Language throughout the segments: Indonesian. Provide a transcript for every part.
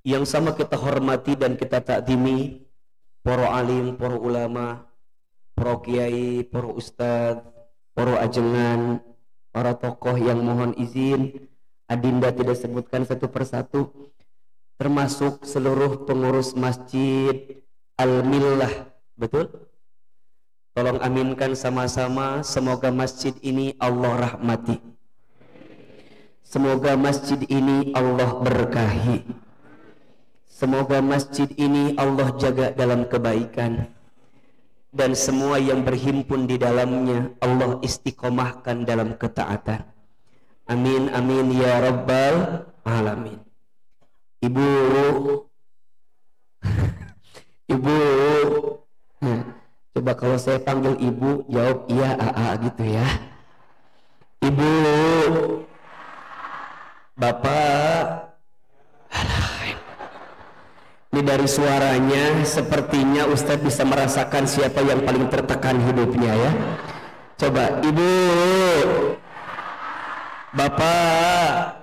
yang sama kita hormati dan kita takdimi para alim, para ulama, para kiai, para ustadz, para ajengan, para tokoh yang mohon izin adinda tidak sebutkan satu persatu, termasuk seluruh pengurus masjid Al-Millah. Betul? Tolong aminkan sama-sama, semoga masjid ini Allah rahmati, semoga masjid ini Allah berkahi, semoga masjid ini Allah jaga dalam kebaikan, dan semua yang berhimpun di dalamnya Allah istiqomahkan dalam ketaatan. Amin amin ya rabbal alamin. Ibu Ibu, coba kalau saya panggil ibu jawab iya aa gitu ya. Ibu, bapak. Ini dari suaranya sepertinya Ustadz bisa merasakan siapa yang paling tertekan hidupnya ya. Coba ibu, bapak.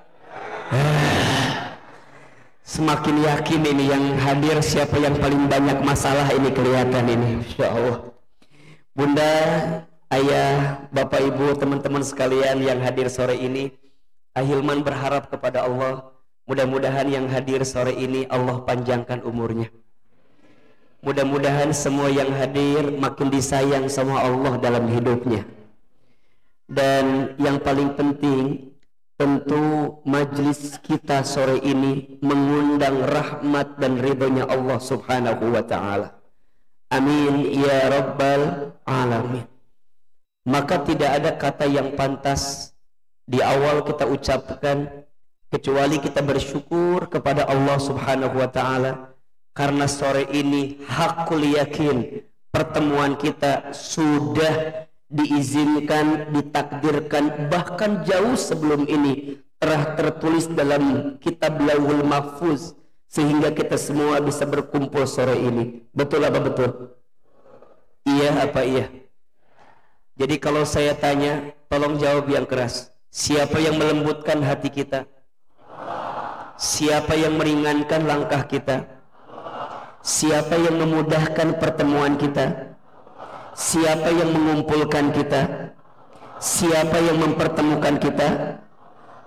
Semakin yakin ini yang hadir siapa yang paling banyak masalah ini kelihatan ini. Insya Allah. Bunda, ayah, bapak ibu, teman-teman sekalian yang hadir sore ini, Ahilman berharap kepada Allah, mudah-mudahan yang hadir sore ini Allah panjangkan umurnya. Mudah-mudahan semua yang hadir makin disayang sama Allah dalam hidupnya. Dan yang paling penting, tentu majlis kita sore ini mengundang rahmat dan ridhonya Allah subhanahu wa ta'ala. Amin ya rabbal alamin. Maka tidak ada kata yang pantas di awal kita ucapkan kecuali kita bersyukur kepada Allah subhanahu wa ta'ala, karena sore ini hakul yakin pertemuan kita sudah diizinkan, ditakdirkan, bahkan jauh sebelum ini telah tertulis dalam kitab Lauhul Mahfuz, sehingga kita semua bisa berkumpul sore ini. Betul apa betul? Iya apa iya? Jadi kalau saya tanya, tolong jawab yang keras. Siapa yang melembutkan hati kita? Siapa yang meringankan langkah kita? Siapa yang memudahkan pertemuan kita? Siapa yang mengumpulkan kita? Siapa yang mempertemukan kita?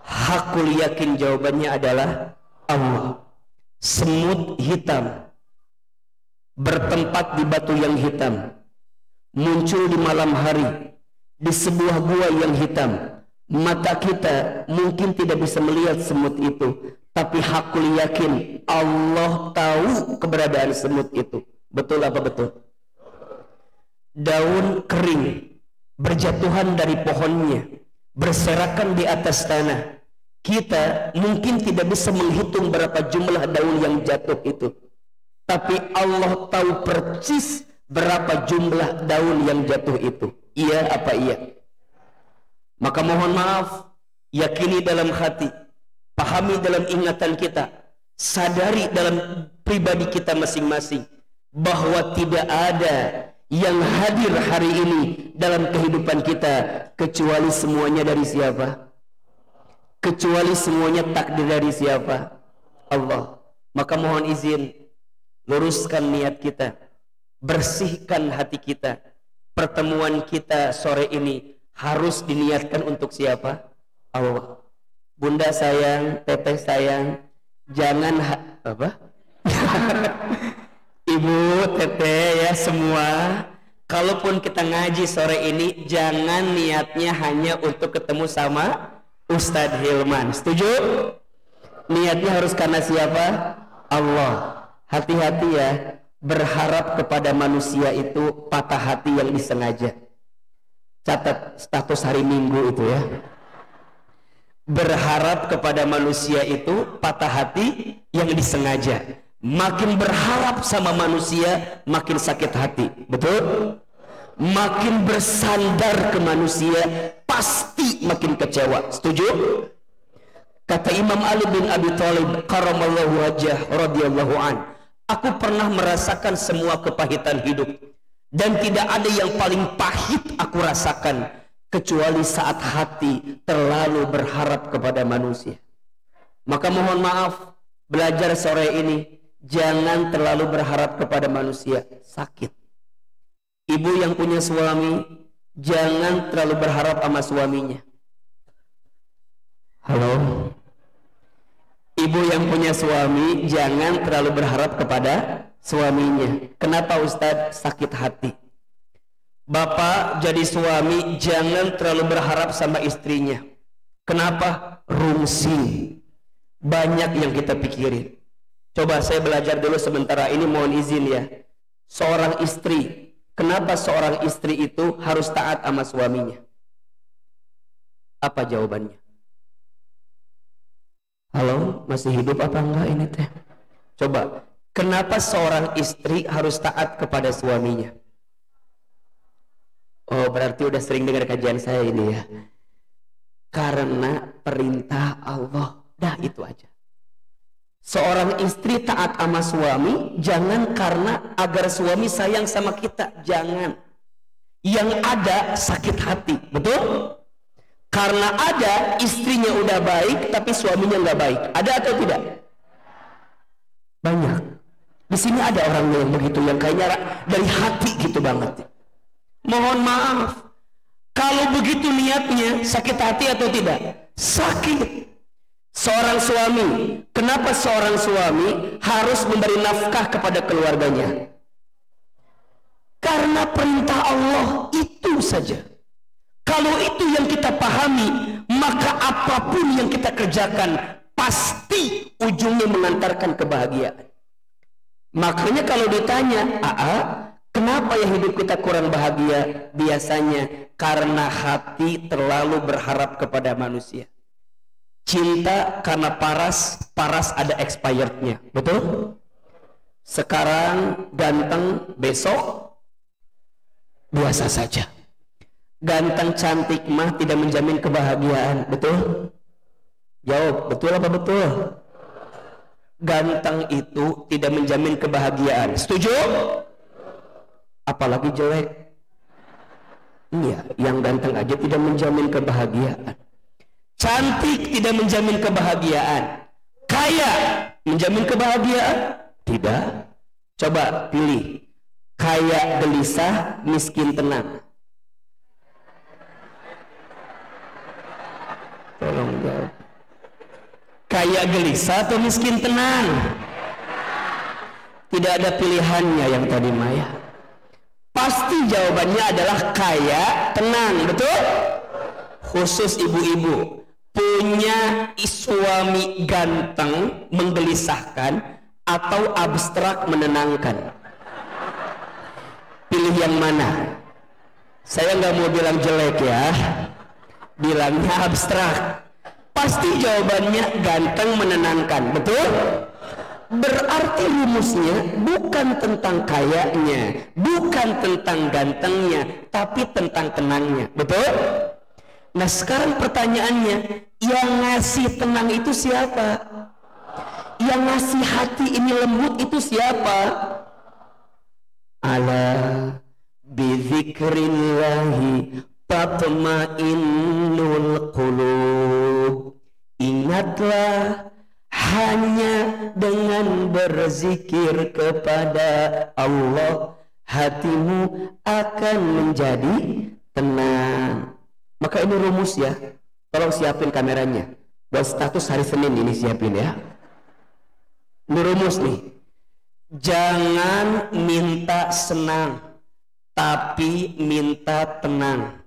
Hakul yakin jawabannya adalah Allah. Semut hitam bertempat di batu yang hitam, muncul di malam hari di sebuah gua yang hitam. Mata kita mungkin tidak bisa melihat semut itu, tapi hakul yakin Allah tahu keberadaan semut itu. Betul apa betul? Daun kering berjatuhan dari pohonnya, berserakan di atas tanah. Kita mungkin tidak bisa menghitung berapa jumlah daun yang jatuh itu, tapi Allah tahu persis berapa jumlah daun yang jatuh itu. Iya apa iya? Maka mohon maaf, yakini dalam hati, pahami dalam ingatan kita, sadari dalam pribadi kita masing-masing bahwa tidak ada yang hadir hari ini dalam kehidupan kita kecuali semuanya dari siapa? Kecuali semuanya takdir dari siapa? Allah. Maka mohon izin, luruskan niat kita, bersihkan hati kita. Pertemuan kita sore ini harus diniatkan untuk siapa? Allah. Bunda sayang, teteh sayang, jangan apa? Ibu, teteh ya semua, kalaupun kita ngaji sore ini, jangan niatnya hanya untuk ketemu sama Ustadz Hilman. Setuju? Niatnya harus karena siapa? Allah. Hati-hati ya, berharap kepada manusia itu patah hati yang disengaja. Catat status hari Minggu itu ya. Berharap kepada manusia itu patah hati yang disengaja. Makin berharap sama manusia, makin sakit hati. Betul? Makin bersandar ke manusia, pasti makin kecewa. Setuju? Kata Imam Ali bin Abi Thalib karamallahu wajhah radhiyallahu an, aku pernah merasakan semua kepahitan hidup, dan tidak ada yang paling pahit aku rasakan kecuali saat hati terlalu berharap kepada manusia. Maka mohon maaf, Belajar sore ini, jangan terlalu berharap kepada manusia. Sakit. Ibu yang punya suami, jangan terlalu berharap sama suaminya. Halo? Ibu yang punya suami, jangan terlalu berharap kepada suaminya. Kenapa Ustadz? Sakit hati. Bapak jadi suami, jangan terlalu berharap sama istrinya. Kenapa? Rungsing. Banyak yang kita pikirin. Coba saya belajar dulu sementara ini, mohon izin ya. Seorang istri, kenapa seorang istri itu harus taat sama suaminya? Apa jawabannya? Halo, masih hidup apa enggak ini teh? Coba, kenapa seorang istri harus taat kepada suaminya? Oh, berarti udah sering dengar kajian saya ini ya. Karena perintah Allah. Dah itu aja. Seorang istri taat sama suami, jangan karena agar suami sayang sama kita, jangan. Yang ada sakit hati, betul? Karena ada istrinya udah baik tapi suaminya nggak baik. Ada atau tidak? Banyak. Di sini ada orang yang begitu, yang kayaknya dari hati gitu banget. Mohon maaf, kalau begitu niatnya, sakit hati atau tidak? Sakit. Seorang suami, kenapa seorang suami harus memberi nafkah kepada keluarganya? Karena perintah Allah, itu saja. Kalau itu yang kita pahami, maka apapun yang kita kerjakan pasti ujungnya mengantarkan kebahagiaan. Makanya kalau ditanya, kenapa ya hidup kita kurang bahagia? Biasanya karena hati terlalu berharap kepada manusia. Cinta karena paras ada expirednya, betul? Sekarang ganteng, besok biasa saja. Ganteng cantik mah tidak menjamin kebahagiaan, betul? Jawab, betul apa betul? Ganteng itu tidak menjamin kebahagiaan, setuju? Apalagi jelek. Iya, yang ganteng aja tidak menjamin kebahagiaan. Cantik tidak menjamin kebahagiaan. Kaya menjamin kebahagiaan? Tidak. Coba pilih. Kaya gelisah, miskin tenang. Tolong jawab. Kaya gelisah atau miskin tenang? Tidak ada pilihannya yang tadi Maya. Pasti jawabannya adalah kaya tenang, betul? Khusus ibu-ibu, punya suami ganteng menggelisahkan atau abstrak menenangkan? Pilih yang mana? Saya nggak mau bilang jelek ya, bilangnya abstrak. Pasti jawabannya ganteng menenangkan, betul? Berarti rumusnya bukan tentang kayanya, bukan tentang gantengnya, tapi tentang tenangnya, betul? Nah sekarang pertanyaannya, yang ngasih tenang itu siapa? Yang ngasih hati ini lembut itu siapa? Ala bizikrillahi tatma'innul qulub. Ingatlah, hanya dengan berzikir kepada Allah hatimu akan menjadi tenang. Maka ini rumus ya. Tolong siapin kameranya. Buat status hari Senin ini siapin ya. Ini rumus nih. Jangan minta senang, tapi minta tenang.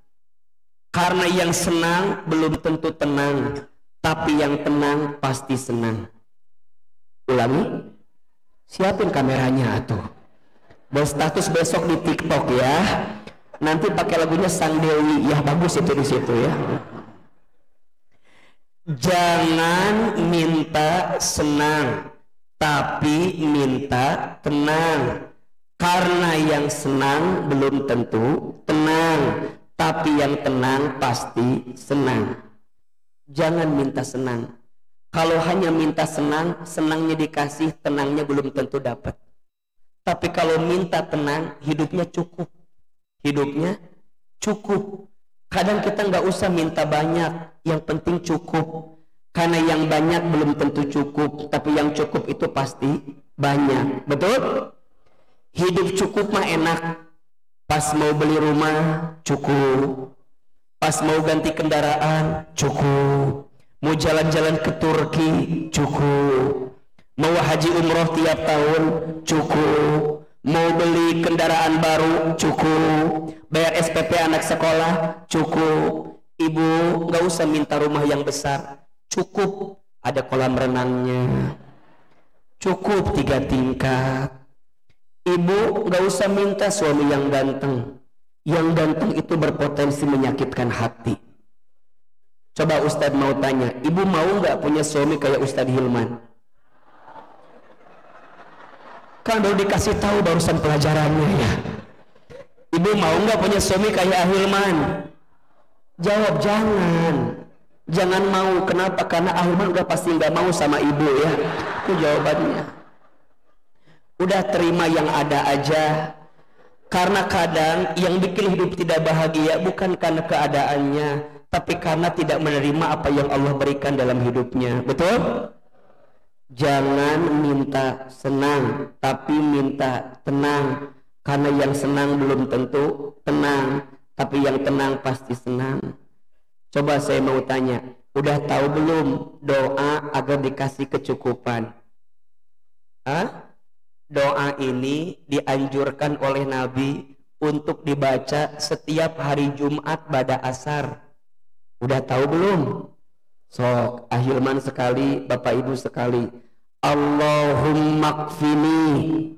Karena yang senang belum tentu tenang, tapi yang tenang pasti senang. Ulangi. Siapin kameranya tuh. Buat status besok di TikTok ya. Nanti pakai lagunya Sang Dewi, ya bagus itu di situ ya. Jangan minta senang, tapi minta tenang. Karena yang senang belum tentu tenang, tapi yang tenang pasti senang. Jangan minta senang. Kalau hanya minta senang, senangnya dikasih, tenangnya belum tentu dapat. Tapi kalau minta tenang, hidupnya cukup. Hidupnya cukup. Kadang kita nggak usah minta banyak, yang penting cukup. Karena yang banyak belum tentu cukup, tapi yang cukup itu pasti banyak. Betul? Hidup cukup mah enak. Pas mau beli rumah cukup, pas mau ganti kendaraan cukup, mau jalan-jalan ke Turki cukup, mau haji umroh tiap tahun cukup, mau beli kendaraan baru cukup, bayar SPP anak sekolah cukup. Ibu nggak usah minta rumah yang besar, cukup ada kolam renangnya, cukup 3 tingkat. Ibu nggak usah minta suami yang ganteng. Yang ganteng itu berpotensi menyakitkan hati. Coba Ustadz mau tanya, ibu mau nggak punya suami kayak Ustadz Hilman? Kan baru dikasih tahu barusan pelajarannya ya. Ibu mau nggak punya suami kayak Hilman? Jawab jangan. Jangan mau. Kenapa? Karena Hilman udah pasti nggak mau sama ibu ya. Itu jawabannya. Udah terima yang ada aja. Karena kadang yang bikin hidup tidak bahagia bukan karena keadaannya, tapi karena tidak menerima apa yang Allah berikan dalam hidupnya. Betul? Jangan minta senang, tapi minta tenang. Karena yang senang belum tentu tenang, tapi yang tenang pasti senang. Coba saya mau tanya, udah tahu belum doa agar dikasih kecukupan? Hah? Doa ini dianjurkan oleh Nabi untuk dibaca setiap hari Jumat pada asar. Udah tahu belum? Sok, Ahilman sekali, Bapak Ibu sekali. Allahumma kfini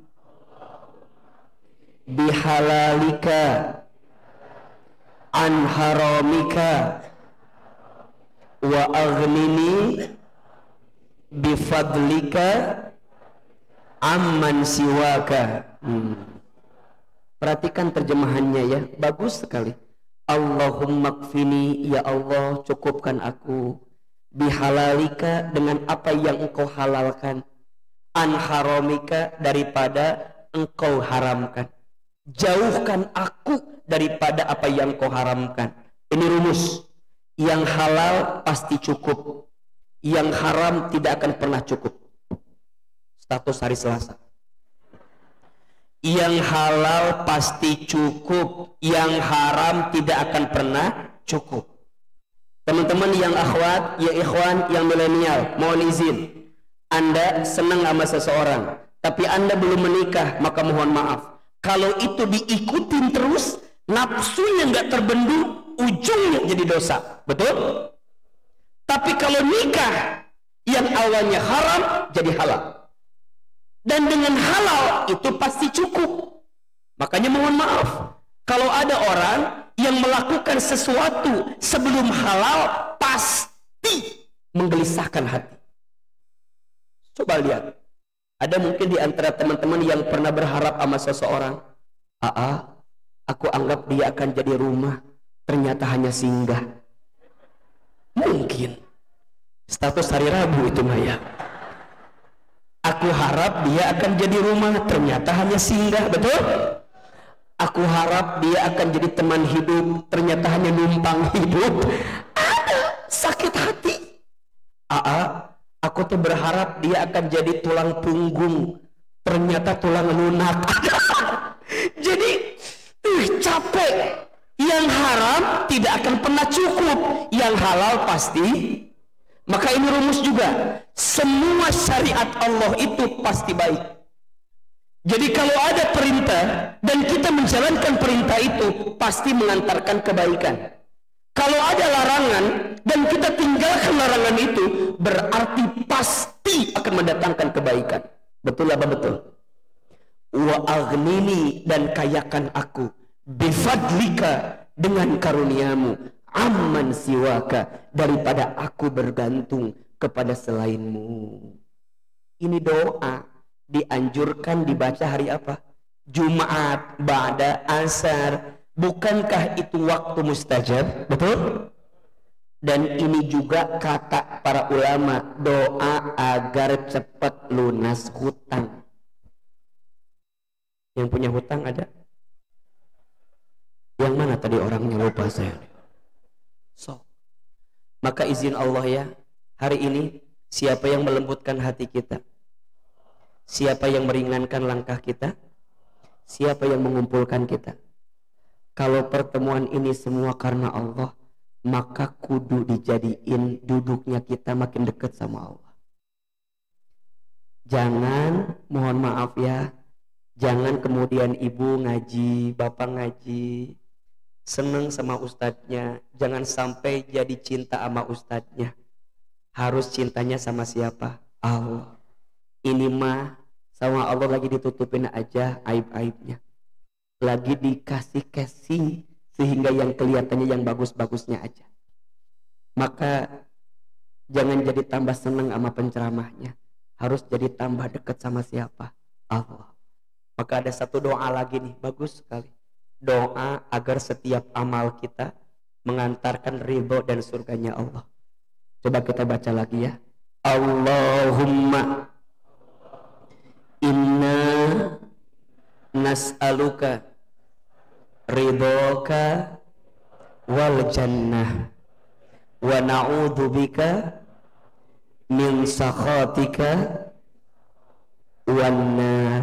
bihalalika an haramika wa aghnini bifadlika amman siwaka. Perhatikan terjemahannya ya, bagus sekali. Allahumma kfini, ya Allah cukupkan aku, bihalalika dengan apa yang engkau halalkan, an haramika daripada engkau haramkan. Jauhkan aku daripada apa yang engkau haramkan. Ini rumus. Yang halal pasti cukup, yang haram tidak akan pernah cukup. Status hari Selasa. Yang halal pasti cukup, yang haram tidak akan pernah cukup. Teman-teman yang akhwat, ya ikhwan, yang milenial, mohon izin, Anda senang sama seseorang, tapi Anda belum menikah, maka mohon maaf. Kalau itu diikutin terus, nafsunya nggak terbendung, ujungnya jadi dosa. Betul? Tapi kalau nikah, yang awalnya haram jadi halal. Dan dengan halal itu pasti cukup. Makanya mohon maaf, kalau ada orang yang melakukan sesuatu sebelum halal, pasti menggelisahkan hati. Coba lihat, ada mungkin di antara teman-teman yang pernah berharap sama seseorang, aku anggap dia akan jadi rumah, ternyata hanya singgah. Mungkin status hari Rabu itu mah ya. Aku harap dia akan jadi rumah, ternyata hanya singgah. Betul? Aku harap dia akan jadi teman hidup, ternyata hanya numpang hidup. Ada sakit hati. Aku tuh berharap dia akan jadi tulang punggung, ternyata tulang lunak. Jadi capek. Yang haram tidak akan pernah cukup, yang halal pasti. Maka ini rumus juga, semua syariat Allah itu pasti baik. Jadi kalau ada perintah dan kita menjalankan perintah itu, pasti mengantarkan kebaikan. Kalau ada larangan dan kita tinggalkan larangan itu, berarti pasti akan mendatangkan kebaikan. Betul apa betul? Wa aghnini, dan kayakan aku, bifadlika, dengan karuniamu, amman siwaka, daripada aku bergantung kepada selainmu. Ini doa dianjurkan dibaca hari apa? Jumat ba'da asar. Bukankah itu waktu mustajab? Betul? Dan ini juga kata para ulama, doa agar cepat lunas hutang. Yang punya hutang ada? Yang mana tadi orangnya, lupa saya. So, maka izin Allah ya, Hari ini siapa yang melembutkan hati kita? Siapa yang meringankan langkah kita? Siapa yang mengumpulkan kita? Kalau pertemuan ini semua karena Allah, maka kudu dijadiin duduknya kita makin dekat sama Allah. Jangan, mohon maaf ya, jangan kemudian ibu ngaji, bapak ngaji, seneng sama ustadznya, jangan sampai jadi cinta sama ustadznya. Harus cintanya sama siapa? Allah. Ini mah sama Allah lagi ditutupin aja aib-aibnya, lagi dikasih casing sehingga yang kelihatannya yang bagus-bagusnya aja. Maka jangan jadi tambah seneng sama penceramahnya, harus jadi tambah dekat sama siapa? Allah. Maka ada satu doa lagi nih, bagus sekali. Doa agar setiap amal kita mengantarkan ridho dan surganya Allah. Coba kita baca lagi ya. Allahumma inna nas'aluka ridhoka wal jannah wa na'udzubika min sakhatika wan nar.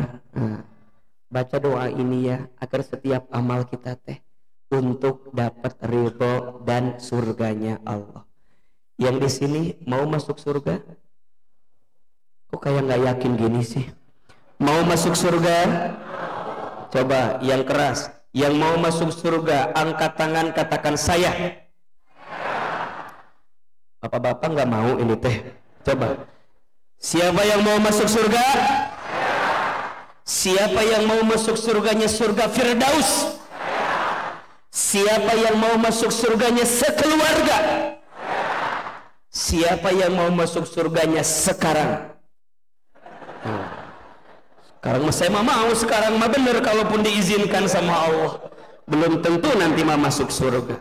Baca doa ini ya, agar setiap amal kita teh untuk dapat ridho dan surganya Allah. Yang di sini mau masuk surga? Kok kayak nggak yakin gini sih? Mau masuk surga? Coba yang keras. Yang mau masuk surga, angkat tangan, katakan saya. Bapak-bapak nggak mau ini teh. Coba. Siapa yang mau masuk surga? Siapa yang mau masuk surganya surga Firdaus? Siapa yang mau masuk surganya sekeluarga? Siapa yang mau masuk surganya sekarang? Sekarang saya mau sekarang mah bener, kalaupun diizinkan sama Allah. Belum tentu nanti mah masuk surga.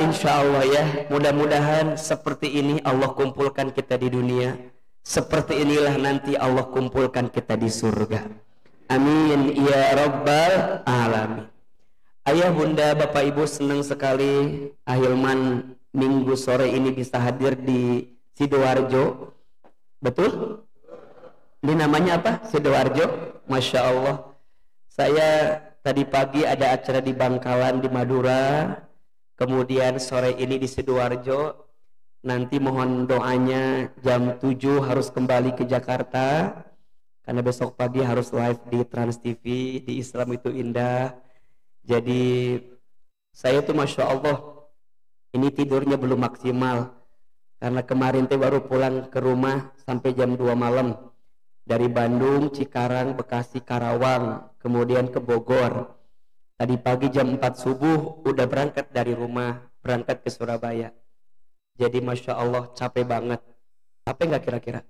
Insya Allah ya, mudah-mudahan seperti ini Allah kumpulkan kita di dunia. Seperti inilah nanti Allah kumpulkan kita di surga. Amin ya rabbal alamin. Ayah bunda bapak ibu, senang sekali Ahilman minggu sore ini bisa hadir di Sidoarjo. Betul? Ini namanya apa? Sidoarjo. Masya Allah. Saya tadi pagi ada acara di Bangkalan di Madura, kemudian sore ini di Sidoarjo. Nanti mohon doanya jam 7 harus kembali ke Jakarta, karena besok pagi harus live di Trans TV di Islam Itu Indah. Jadi saya tuh Masya Allah ini tidurnya belum maksimal, karena kemarin teh baru pulang ke rumah sampai jam 2 malam. Dari Bandung, Cikarang, Bekasi, Karawang, kemudian ke Bogor. Tadi pagi jam 4 subuh udah berangkat dari rumah, berangkat ke Surabaya. Jadi Masya Allah capek banget. Capek nggak kira-kira?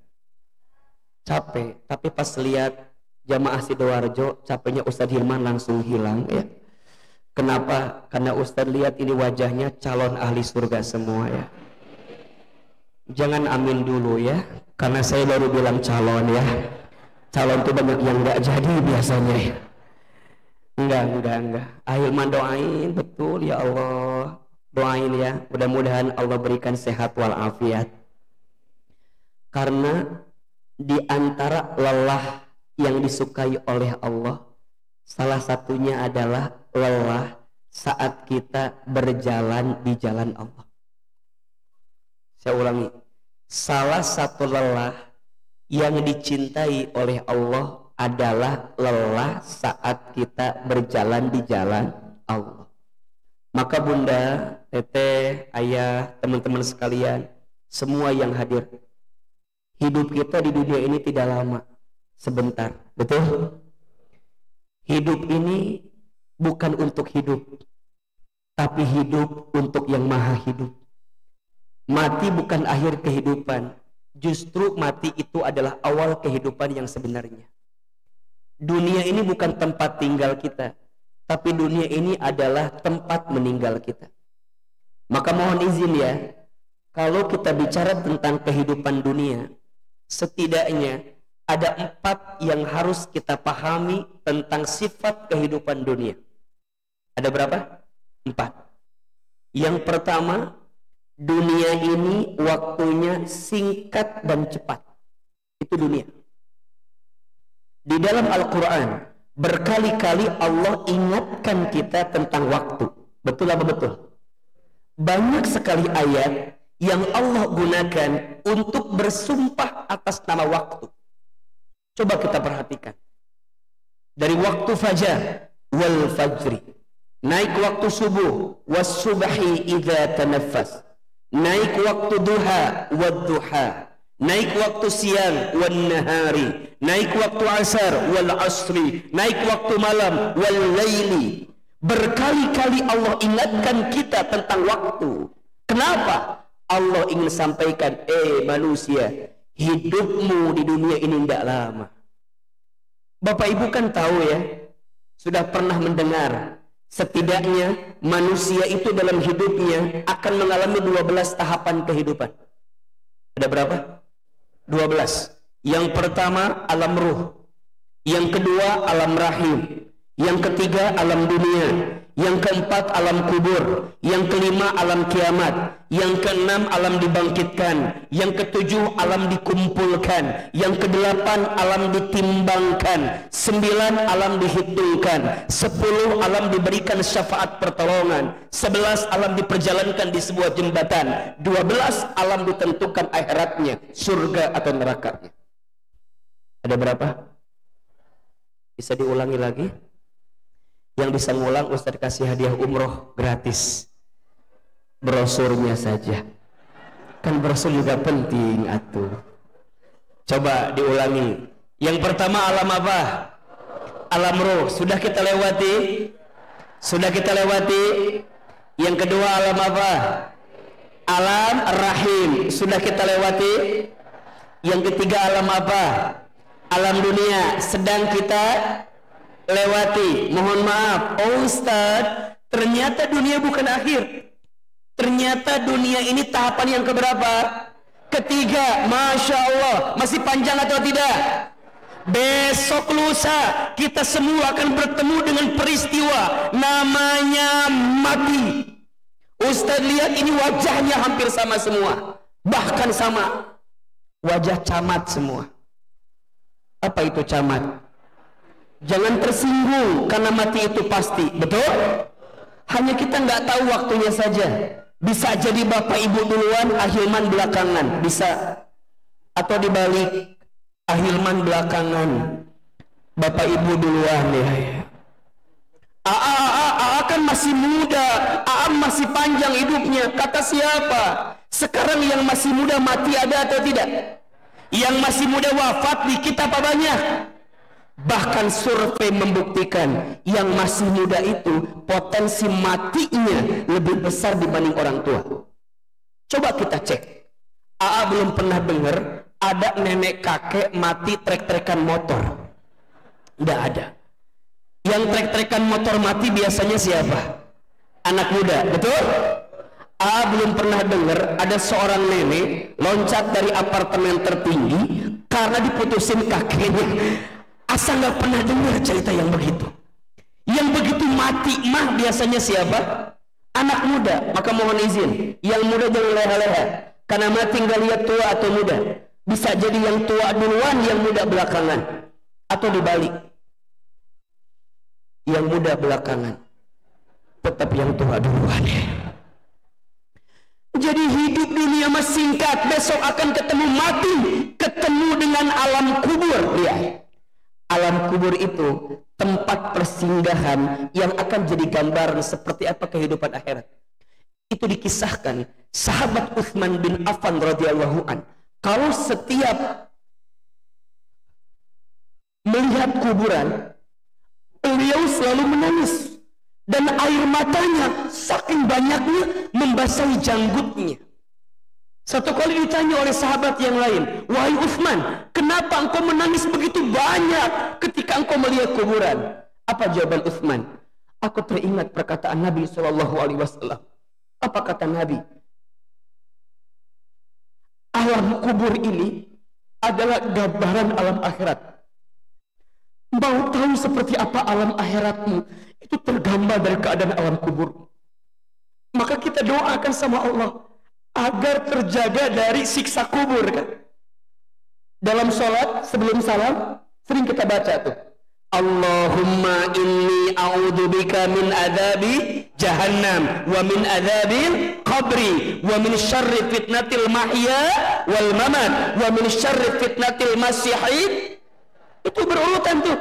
Capek, tapi pas lihat jamaah Sidoarjo, capeknya Ustadz Hilman langsung hilang ya. Kenapa? Karena Ustadz lihat ini wajahnya calon ahli surga semua ya. Jangan amin dulu ya, karena saya baru bilang calon ya. Calon tuh banyak yang nggak jadi biasanya ya. Enggak. Ahilman doain betul ya Allah. Doain ya, mudah-mudahan Allah berikan sehat walafiat. Karena di antara lelah yang disukai oleh Allah, salah satunya adalah lelah saat kita berjalan di jalan Allah. Saya ulangi, salah satu lelah yang dicintai oleh Allah adalah lelah saat kita berjalan di jalan Allah. Maka bunda, teteh, ayah, teman-teman sekalian, semua yang hadir, hidup kita di dunia ini tidak lama, sebentar, betul? Hidup ini bukan untuk hidup, tapi hidup untuk yang maha hidup. Mati bukan akhir kehidupan, justru mati itu adalah awal kehidupan yang sebenarnya. Dunia ini bukan tempat tinggal kita, tapi dunia ini adalah tempat meninggal kita. Maka mohon izin ya, kalau kita bicara tentang kehidupan dunia, setidaknya ada 4 yang harus kita pahami tentang sifat kehidupan dunia. Ada berapa? 4. Yang pertama, Dunia ini waktunya singkat dan cepat. Itu dunia. Di dalam Al-Quran berkali-kali Allah ingatkan kita tentang waktu. Betul apa betul? Banyak sekali ayat yang Allah gunakan untuk bersumpah atas nama waktu. Coba kita perhatikan. Dari waktu fajar, wal fajri, naik waktu subuh, was subhi idza tanaffas, naik waktu duha, wad duha, naik waktu siang, wan nahari, naik waktu asar, wal asri, naik waktu malam, wal laili. Berkali-kali Allah ingatkan kita tentang waktu. Kenapa? Allah ingin sampaikan, manusia, hidupmu di dunia ini tidak lama. Bapak Ibu kan tahu ya, sudah pernah mendengar, setidaknya manusia itu dalam hidupnya akan mengalami 12 tahapan kehidupan. Ada berapa? 12. Yang pertama alam ruh, yang kedua alam rahim, yang ketiga alam dunia, yang keempat alam kubur, yang kelima alam kiamat, yang keenam alam dibangkitkan, yang ketujuh alam dikumpulkan, yang kedelapan alam ditimbangkan, 9 alam dihitungkan, 10 alam diberikan syafaat pertolongan, 11 alam diperjalankan di sebuah jembatan, 12 alam ditentukan akhiratnya, surga atau nerakanya. Ada berapa? Bisa diulangi lagi? Yang bisa ngulang Ustadz kasih hadiah umroh gratis, brosurnya saja, kan brosur juga penting atuh. Coba diulangi. Yang pertama alam apa? Alam ruh, sudah kita lewati. Yang kedua alam apa? Alam rahim, sudah kita lewati. Yang ketiga alam apa? Alam dunia, sedang kita lewati. Mohon maaf, Ustadz, ternyata dunia bukan akhir. Ternyata dunia ini tahapan yang keberapa? Ketiga. Masya Allah, masih panjang atau tidak? Besok lusa kita semua akan bertemu dengan peristiwa namanya mati. Ustadz lihat ini wajahnya hampir sama semua, bahkan sama wajah camat semua. Apa itu camat? Jangan tersinggung karena mati itu pasti, betul? Hanya kita nggak tahu waktunya saja. Bisa jadi bapak ibu duluan, ahilman belakangan, bisa. Atau dibalik, ahilman belakangan, bapak ibu duluan ya. Aa kan masih muda, Aa masih panjang hidupnya. Kata siapa? Sekarang yang masih muda mati ada atau tidak? Yang masih muda wafat dikit apa banyak? Bahkan survei membuktikan yang masih muda itu potensi matinya lebih besar dibanding orang tua. Coba kita cek. Aa belum pernah dengar ada nenek kakek mati trek-trekan motor. Tidak ada. Yang trek-trekan motor mati biasanya siapa? Anak muda, betul? Aa belum pernah dengar ada seorang nenek loncat dari apartemen tertinggi karena diputusin kakinya. Asal nggak pernah dengar cerita yang begitu. Yang begitu mati mah biasanya siapa? Anak muda. Maka mohon izin, yang muda jangan leha-leha, karena mati nggak lihat tua atau muda. Bisa jadi yang tua duluan, yang muda belakangan, atau dibalik. Yang muda belakangan, tetap yang tua duluan. Jadi hidup dunia masih singkat, besok akan ketemu mati, ketemu dengan alam kubur. Ya. Alam kubur itu tempat persinggahan yang akan jadi gambaran seperti apa kehidupan akhirat. Itu dikisahkan sahabat Utsman bin Affan radhiyallahu an, kalau setiap melihat kuburan, beliau selalu menangis dan air matanya saking banyaknya membasahi janggutnya. Satu kali ditanya oleh sahabat yang lain, wahai Utsman, kenapa engkau menangis begitu banyak ketika engkau melihat kuburan? Apa jawaban Utsman? Aku teringat perkataan Nabi SAW. Apa kata Nabi? Alam kubur ini adalah gambaran alam akhirat. Mau tahu seperti apa alam akhiratmu? Itu tergambar dari keadaan alam kubur. Maka kita doakan sama Allah, agar terjaga dari siksa kubur kan. Dalam sholat sebelum salam sering kita baca tuh, Allahumma inni a'udzubika min adzabi jahannam wa min adzabil qabri wa min syarri fitnatil mahya wal mamat wa min syarri fitnatil masyihid. Itu berurutan tuh.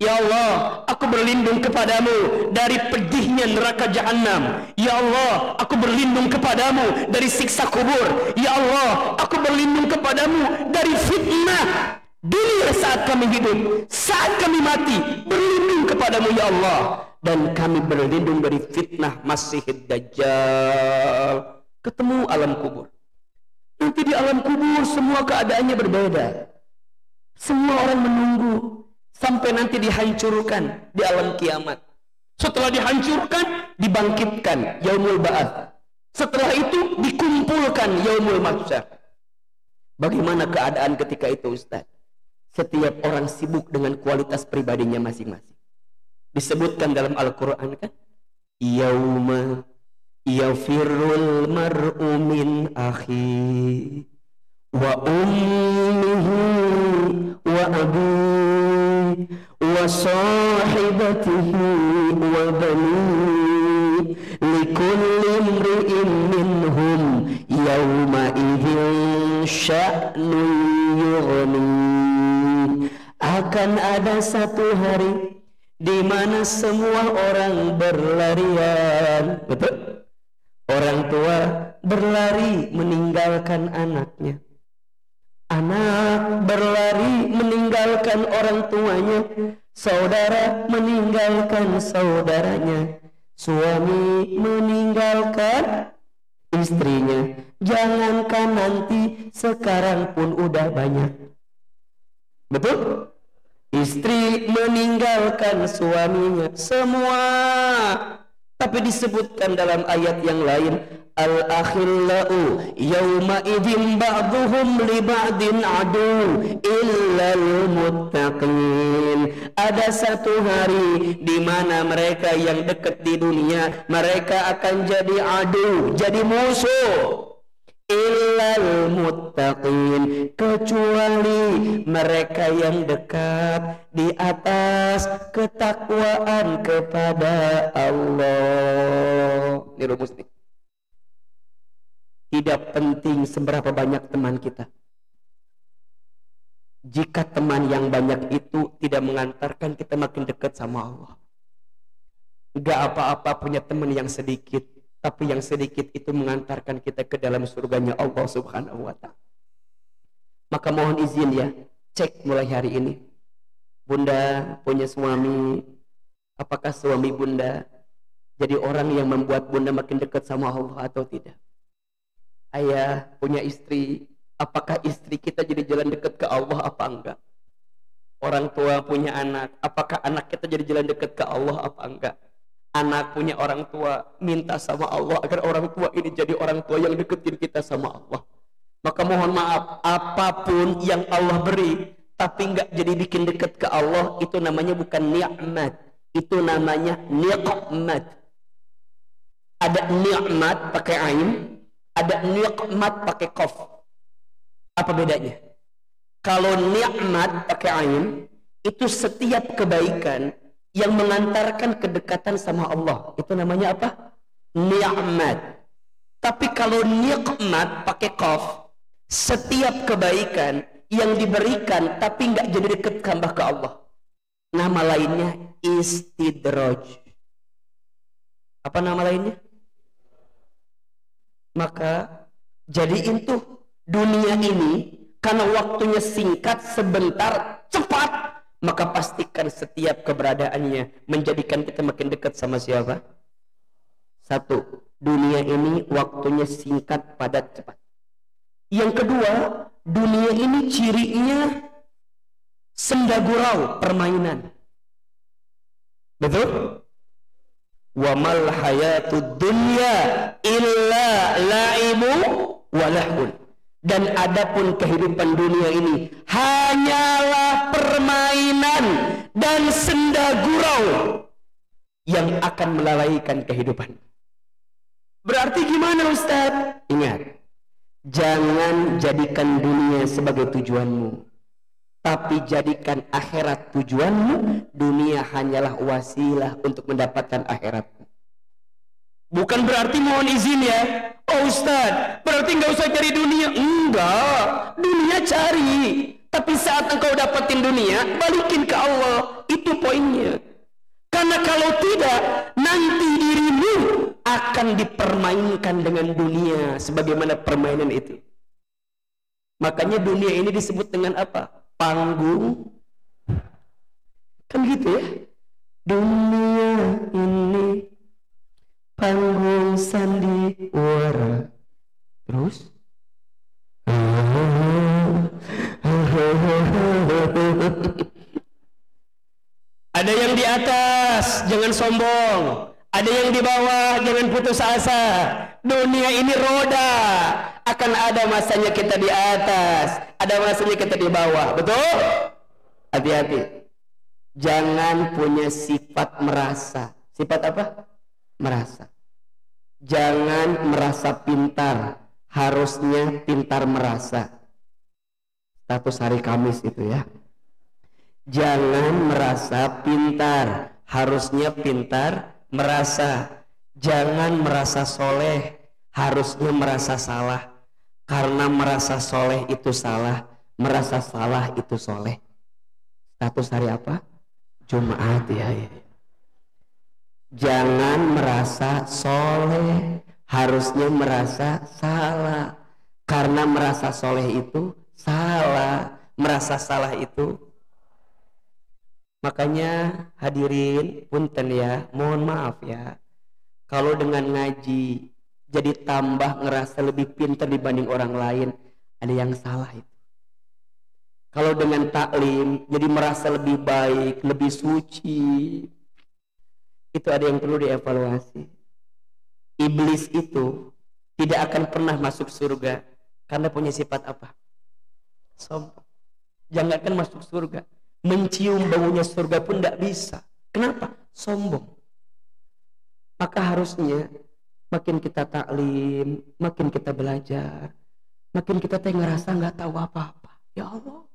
Ya Allah, aku berlindung kepadamu dari pedihnya neraka jahanam. Ya Allah, aku berlindung kepadamu dari siksa kubur. Ya Allah, aku berlindung kepadamu dari fitnah dunia saat kami hidup, saat kami mati, berlindung kepadamu ya Allah. Dan kami berlindung dari fitnah Masihid Dajjal. Ketemu alam kubur. Nanti di alam kubur semua keadaannya berbeda. Semua orang menunggu sampai nanti dihancurkan di alam kiamat. Setelah dihancurkan, dibangkitkan yaumul ba'ats. Setelah itu dikumpulkan yaumul mahsyar. Bagaimana keadaan ketika itu Ustaz? Setiap orang sibuk dengan kualitas pribadinya masing-masing. Disebutkan dalam Al-Quran kan, yauma yafirrul mar'u min akhi wa ummihi wa abihi wa sahibatihi wa bani likulli imri'in minhum yawma idzin sya'nun yughni. Akan ada satu hari di mana semua orang berlarian, betul? Orang tua berlari meninggalkan anaknya. Anak berlari meninggalkan orang tuanya. Saudara meninggalkan saudaranya. Suami meninggalkan istrinya. Jangankan nanti, sekarang pun udah banyak. Betul? Istri meninggalkan suaminya. Semua. Tapi disebutkan dalam ayat yang lain, al-akhillau yawma idzin ba'dhum li ba'din adu illal muttaqin. Ada satu hari di mana mereka yang dekat di dunia, mereka akan jadi adu, jadi musuh. Illal muttaqin, kecuali mereka yang dekat di atas ketakwaan kepada Allah. Ini rumus nih. Tidak penting seberapa banyak teman kita, jika teman yang banyak itu tidak mengantarkan kita makin dekat sama Allah. Gak apa-apa punya teman yang sedikit, tapi yang sedikit itu mengantarkan kita ke dalam surganya Allah Subhanahu wa ta'ala. Maka mohon izin ya, cek mulai hari ini. Bunda punya suami, apakah suami bunda jadi orang yang membuat bunda makin dekat sama Allah atau tidak? Ayah punya istri, apakah istri kita jadi jalan dekat ke Allah apa enggak? Orang tua punya anak, apakah anak kita jadi jalan dekat ke Allah apa enggak? Anak punya orang tua, minta sama Allah agar orang tua ini jadi orang tua yang deketin kita sama Allah. Maka mohon maaf, apapun yang Allah beri tapi nggak jadi bikin deket ke Allah, itu namanya bukan nikmat, itu namanya nikmat. Ada nikmat pakai ain, ada nikmat pakai qaf. Apa bedanya? Kalau nikmat pakai ain, itu setiap kebaikan yang mengantarkan kedekatan sama Allah, itu namanya apa? Nikmat. Tapi kalau nikmat pakai qaf, setiap kebaikan yang diberikan tapi nggak jadi dekat tambah ke Allah, nama lainnya istidraj. Apa nama lainnya? Maka jadiin tuh dunia ini, karena waktunya singkat, sebentar, cepat, maka pastikan setiap keberadaannya menjadikan kita makin dekat sama siapa? Satu, dunia ini waktunya singkat, padat, cepat. Yang kedua, dunia ini cirinya senda gurau, permainan. Betul? Wa mal hayatud dunya illa la'ibu wa lahun. Dan adapun kehidupan dunia ini hanyalah permainan dan senda gurau yang akan melalaikan kehidupan. Berarti gimana Ustaz? Ingat, Jangan jadikan dunia sebagai tujuanmu, tapi jadikan akhirat tujuanmu. Dunia hanyalah wasilah untuk mendapatkan akhiratmu. Bukan berarti mohon izin ya, oh Ustaz, berarti nggak usah cari dunia. Enggak, dunia cari. Tapi saat engkau dapatin dunia, balikin ke Allah. Itu poinnya. Karena kalau tidak, nanti dirimu akan dipermainkan dengan dunia sebagaimana permainan itu. Makanya dunia ini disebut dengan apa? Panggung. Kan gitu ya. Dunia ini panggung sandiwara. Terus ada yang di atas, jangan sombong. Ada yang di bawah, jangan putus asa. Dunia ini roda, akan ada masanya kita di atas, ada masanya kita di bawah. Betul? Hati-hati. Jangan punya sifat merasa. Sifat apa? Merasa. Jangan merasa pintar, harusnya pintar merasa. Status hari Kamis itu ya. Jangan merasa pintar, harusnya pintar merasa. Jangan merasa soleh, harusnya merasa salah. Karena merasa soleh itu salah, merasa salah itu soleh. Status hari apa? Jumat ya. Jangan merasa soleh, harusnya merasa salah. Karena merasa soleh itu salah, merasa salah itu. Makanya hadirin punten ya, mohon maaf ya, kalau dengan ngaji jadi tambah ngerasa lebih pintar dibanding orang lain, ada yang salah itu. Kalau dengan taklim jadi merasa lebih baik, lebih suci, itu ada yang perlu dievaluasi. Iblis itu tidak akan pernah masuk surga karena punya sifat apa? Sombong. Jangankan masuk surga, mencium baunya surga pun tidak bisa. Kenapa? Sombong. Maka harusnya makin kita taklim, makin kita belajar, makin kita ngerasa nggak tahu apa-apa. Ya Allah.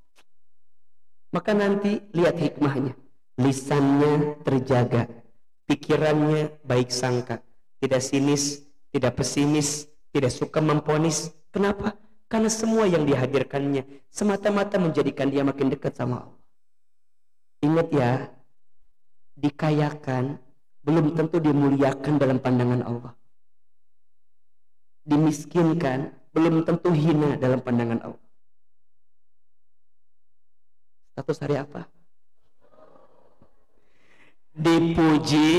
Maka nanti lihat hikmahnya, lisannya terjaga, pikirannya baik sangka, tidak sinis, tidak pesimis, tidak suka memponis. Kenapa? Karena semua yang dihadirkannya semata-mata menjadikan dia makin dekat sama Allah. Ingat ya, dikayakan belum tentu dimuliakan dalam pandangan Allah. Dimiskinkan belum tentu hina dalam pandangan Allah. Status hari apa? Dipuji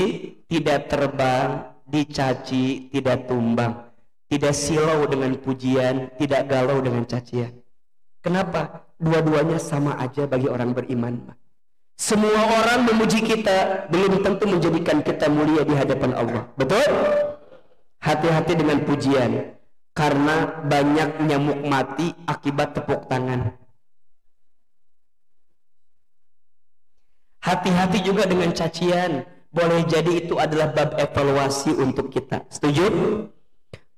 tidak terbang, dicaci tidak tumbang, tidak silau dengan pujian, tidak galau dengan cacian. Kenapa? Dua-duanya sama aja bagi orang beriman. Semua orang memuji kita belum tentu menjadikan kita mulia di hadapan Allah. Betul? Hati-hati dengan pujian, karena banyak nyamuk mati akibat tepuk tangan. Hati-hati juga dengan cacian, boleh jadi itu adalah bab evaluasi untuk kita. Setuju?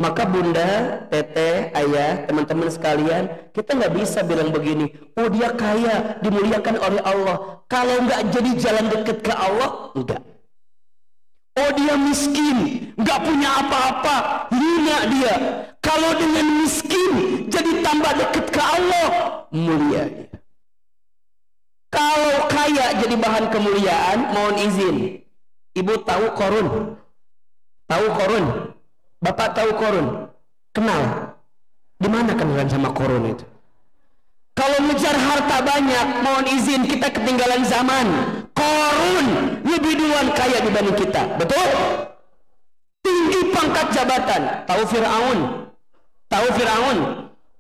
Maka bunda, teteh, ayah, teman-teman sekalian, kita nggak bisa bilang begini, oh dia kaya, dimuliakan oleh Allah. Kalau nggak jadi jalan dekat ke Allah, enggak. Oh dia miskin, nggak punya apa-apa, hina dia. Kalau dengan miskin, jadi tambah dekat ke Allah, mulia dia. Kalau kaya jadi bahan kemuliaan, mohon izin. Ibu tahu Korun? Tahu Korun? Bapak tahu Korun? Kenal? Di mana kenalan sama Korun itu? Kalau ngejar harta banyak, mohon izin kita ketinggalan zaman. Korun lebih duluan kaya dibanding kita, betul? Tinggi pangkat jabatan. Tahu Fir'aun? Tahu Fir'aun?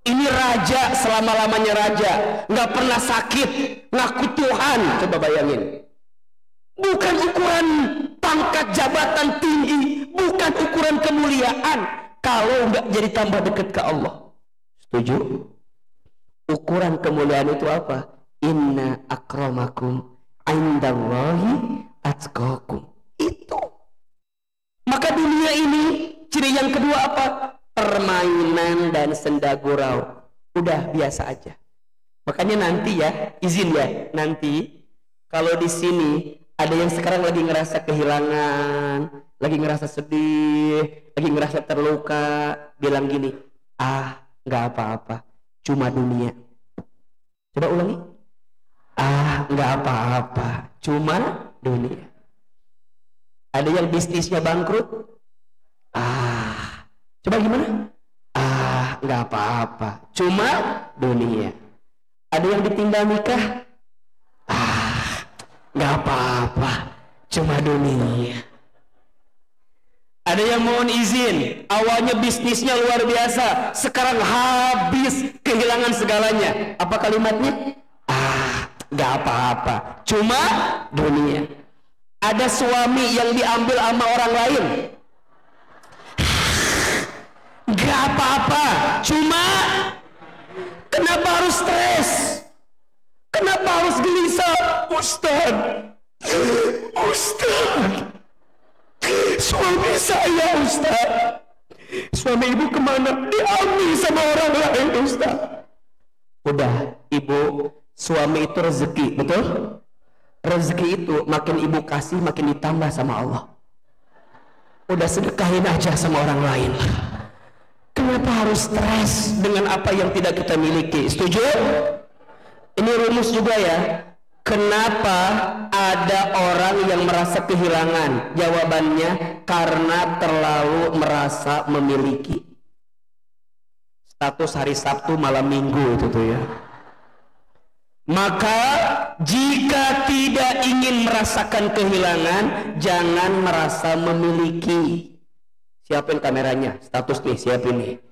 Ini raja selama-lamanya raja, nggak pernah sakit, ngaku Tuhan. Coba bayangin. Bukan ukuran pangkat jabatan tinggi, bukan ukuran kemuliaan. Kalau nggak jadi tambah dekat ke Allah. Setuju? Ukuran kemuliaan itu apa? Inna akramakum indallahi atqakum. Itu. Maka dunia ini ciri yang kedua apa? permainan dan senda gurau. Udah biasa aja. Makanya nanti ya, izin ya, nanti kalau di sini ada yang sekarang lagi ngerasa kehilangan, lagi ngerasa sedih, lagi ngerasa terluka, bilang gini, nggak apa-apa, cuma dunia. Coba ulangi. Nggak apa-apa, cuma dunia. Ada yang bisnisnya bangkrut, coba gimana? Nggak apa-apa, cuma dunia. Ada yang ditinggal nikah, nggak apa-apa, cuma dunia. Ada yang mohon izin, awalnya bisnisnya luar biasa, sekarang habis, kehilangan segalanya. Apa kalimatnya? Nggak apa-apa, cuma dunia. Ada suami yang diambil sama orang lain, nggak apa-apa, cuma kenapa harus stres? Kenapa harus gelisah? Ustaz, suami saya Ustaz, suami ibu kemana? Diambil sama orang lain Ustaz. Udah ibu, suami itu rezeki, betul? Rezeki itu makin ibu kasih makin ditambah sama Allah. Udah sedekahin aja sama orang lain. Kenapa harus stres dengan apa yang tidak kita miliki? Setuju? Ini rumus juga ya. Kenapa ada orang yang merasa kehilangan? Jawabannya karena terlalu merasa memiliki. Status hari Sabtu malam Minggu itu tuh ya. Maka jika tidak ingin merasakan kehilangan, jangan merasa memiliki. Siapin kameranya, status nih, siapin nih.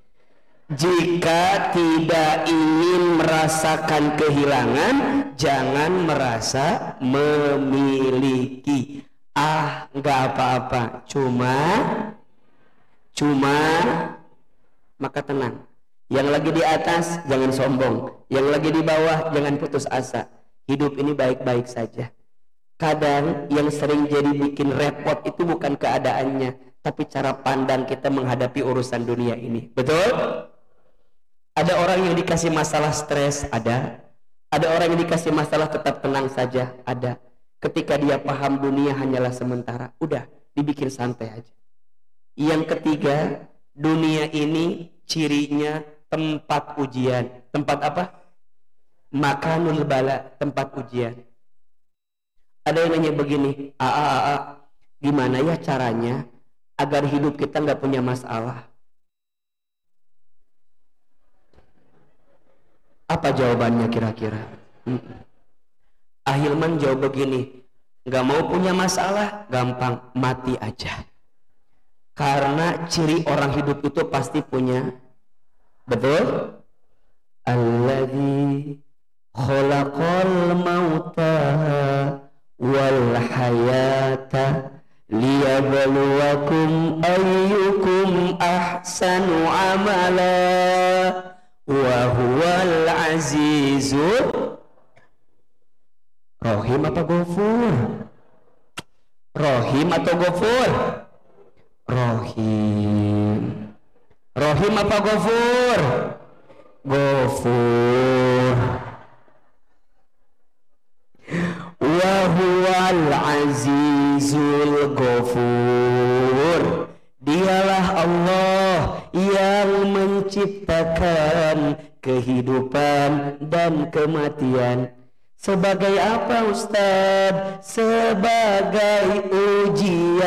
Jika tidak ingin merasakan kehilangan, jangan merasa memiliki. Nggak apa-apa, cuma maka tenang. Yang lagi di atas jangan sombong, yang lagi di bawah jangan putus asa. Hidup ini baik-baik saja. Kadang yang sering jadi bikin repot itu bukan keadaannya, tapi cara pandang kita menghadapi urusan dunia ini. Betul? Ada orang yang dikasih masalah stres, ada orang yang dikasih masalah tetap tenang saja, ada. Ketika dia paham dunia hanyalah sementara, udah dibikin santai aja. Yang ketiga, dunia ini cirinya tempat ujian. Tempat apa? Makanul bala, tempat ujian. Ada yang nanya begini, gimana ya caranya agar hidup kita nggak punya masalah? Apa jawabannya kira-kira? Ahilman jawab begini, nggak mau punya masalah, gampang, mati aja. Karena ciri orang hidup itu pasti punya. Betul? Alladzi khalaqal mauta wal hayata liyabluwakum ayyukum ahsanu amala wa huwal azizur Rahim apa Ghafur? Rahim atau Ghafur? Rahim. Rahim apa Ghafur? Ghafur. Wa huwal azizul Ghafur. Dialah Allah yang menciptakan kehidupan dan kematian. Sebagai apa Ustaz? Sebagai ujian.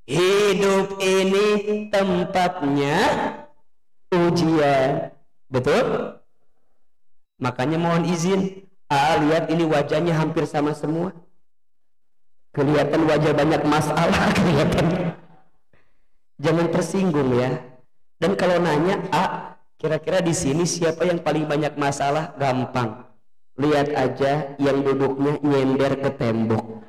Hidup ini tempatnya ujian. Betul? Makanya mohon izin, lihat ini wajahnya hampir sama semua. Kelihatan wajah banyak masalah kelihatan. Jangan tersinggung ya. Dan kalau nanya, kira-kira di sini siapa yang paling banyak masalah? Gampang. Lihat aja yang duduknya nyender ke tembok.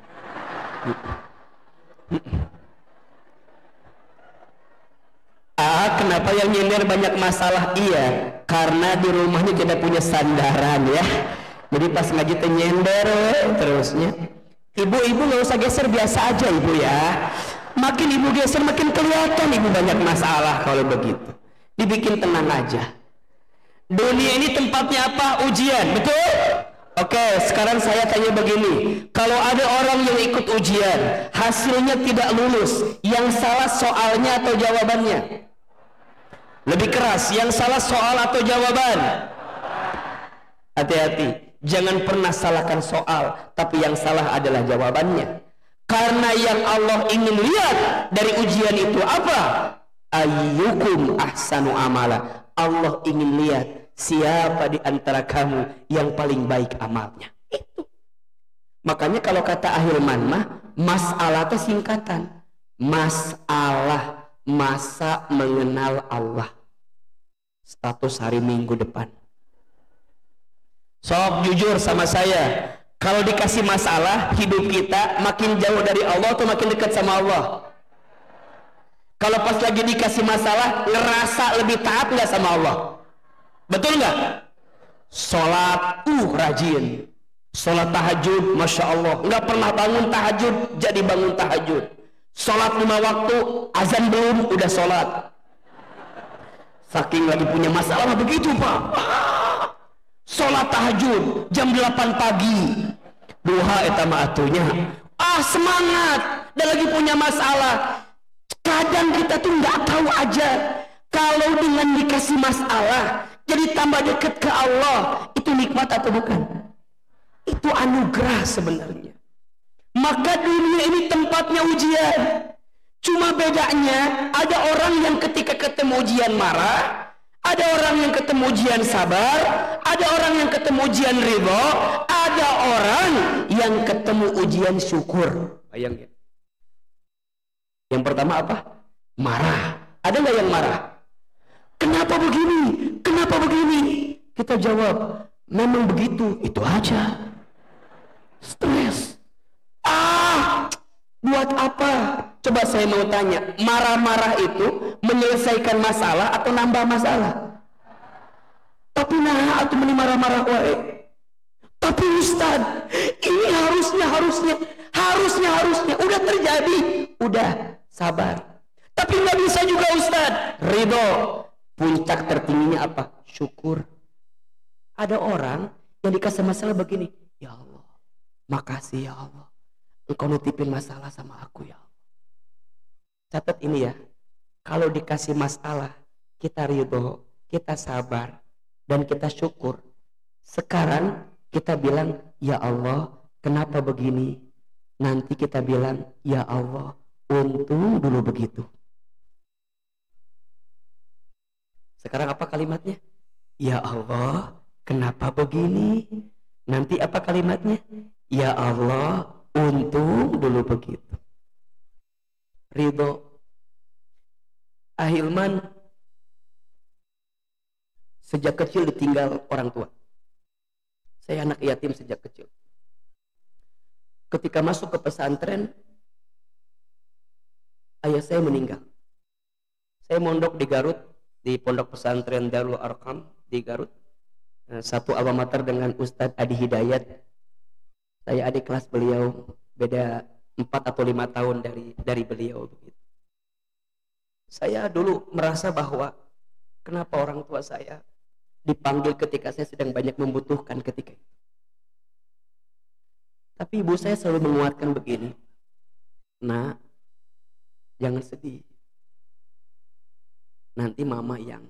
Kenapa yang nyender banyak masalah? Iya, karena di rumahnya tidak punya sandaran ya. Jadi pas ngaji nyender terusnya. Ibu-ibu nggak usah geser, biasa aja ibu ya. Makin ibu geser makin kelihatan ibu banyak masalah. Kalau begitu dibikin tenang aja. Dunia ini tempatnya apa? Ujian, betul? Oke, sekarang saya tanya begini, kalau ada orang yang ikut ujian hasilnya tidak lulus, yang salah soalnya atau jawabannya? Lebih keras, yang salah soal atau jawaban? Hati-hati, jangan pernah salahkan soal, tapi yang salah adalah jawabannya. Karena yang Allah ingin lihat dari ujian itu apa? Ayyukum ahsanu amala. Allah ingin lihat siapa di antara kamu yang paling baik amalnya. Itu. Makanya kalau kata Ahilman mah, masalah itu singkatan. Masalah, masa mengenal Allah. Status hari Minggu depan. Sok jujur sama saya. Kalau dikasih masalah, hidup kita makin jauh dari Allah atau makin dekat sama Allah? Kalau pas lagi dikasih masalah, ngerasa lebih taat nggak sama Allah? Betul nggak? Sholat, rajin. Sholat tahajud, Masya Allah. Nggak pernah bangun tahajud, jadi bangun tahajud. Sholat 5 waktu, azan belum, udah sholat. Saking lagi punya masalah, begitu Pak. Sholat tahajud, jam 8 pagi. Duha etama atunya. Semangat. Dan lagi punya masalah. Kadang kita tuh nggak tahu aja. Kalau dengan dikasih masalah, jadi tambah dekat ke Allah, itu nikmat atau bukan? Itu anugerah sebenarnya. Maka dunia ini tempatnya ujian. Cuma bedanya, ada orang yang ketika ketemu ujian marah, ada orang yang ketemu ujian sabar, ada orang yang ketemu ujian ridho, ada orang yang ketemu ujian syukur. Bayangin. Yang pertama apa? Marah. Ada nggak yang marah? Kenapa begini? Kenapa begini? Kita jawab, memang begitu, itu aja. Stres. Buat apa? Coba saya mau tanya, marah-marah itu menyelesaikan masalah atau nambah masalah? Tapi nah, atau meni marah-marah wae. Tapi Ustaz, ini harusnya udah terjadi, udah sabar. Tapi nggak bisa juga Ustaz. Ridho. Puncak tertingginya apa? Syukur. Ada orang yang dikasih masalah begini, ya Allah, makasih ya Allah, Engkau nutipin masalah sama aku ya Allah. Catat ini ya, kalau dikasih masalah, kita ridho, kita sabar, dan kita syukur. Sekarang kita bilang, ya Allah, kenapa begini? Nanti kita bilang, ya Allah, untung dulu begitu. Sekarang apa kalimatnya? Ya Allah, kenapa begini? Nanti apa kalimatnya? Ya Allah, untung dulu begitu. Ridho. Ahilman sejak kecil ditinggal orang tua. Saya anak yatim sejak kecil. Ketika masuk ke pesantren, ayah saya meninggal. Saya mondok di Garut, di Pondok Pesantren Darul Arqam di Garut. Satu alma mater dengan Ustadz Adi Hidayat. Saya adik kelas beliau, beda 4 atau 5 tahun dari beliau begitu. Saya dulu merasa bahwa kenapa orang tua saya dipanggil ketika saya sedang banyak membutuhkan ketika itu. Tapi ibu saya selalu menguatkan begini, nak, jangan sedih. Nanti mama yang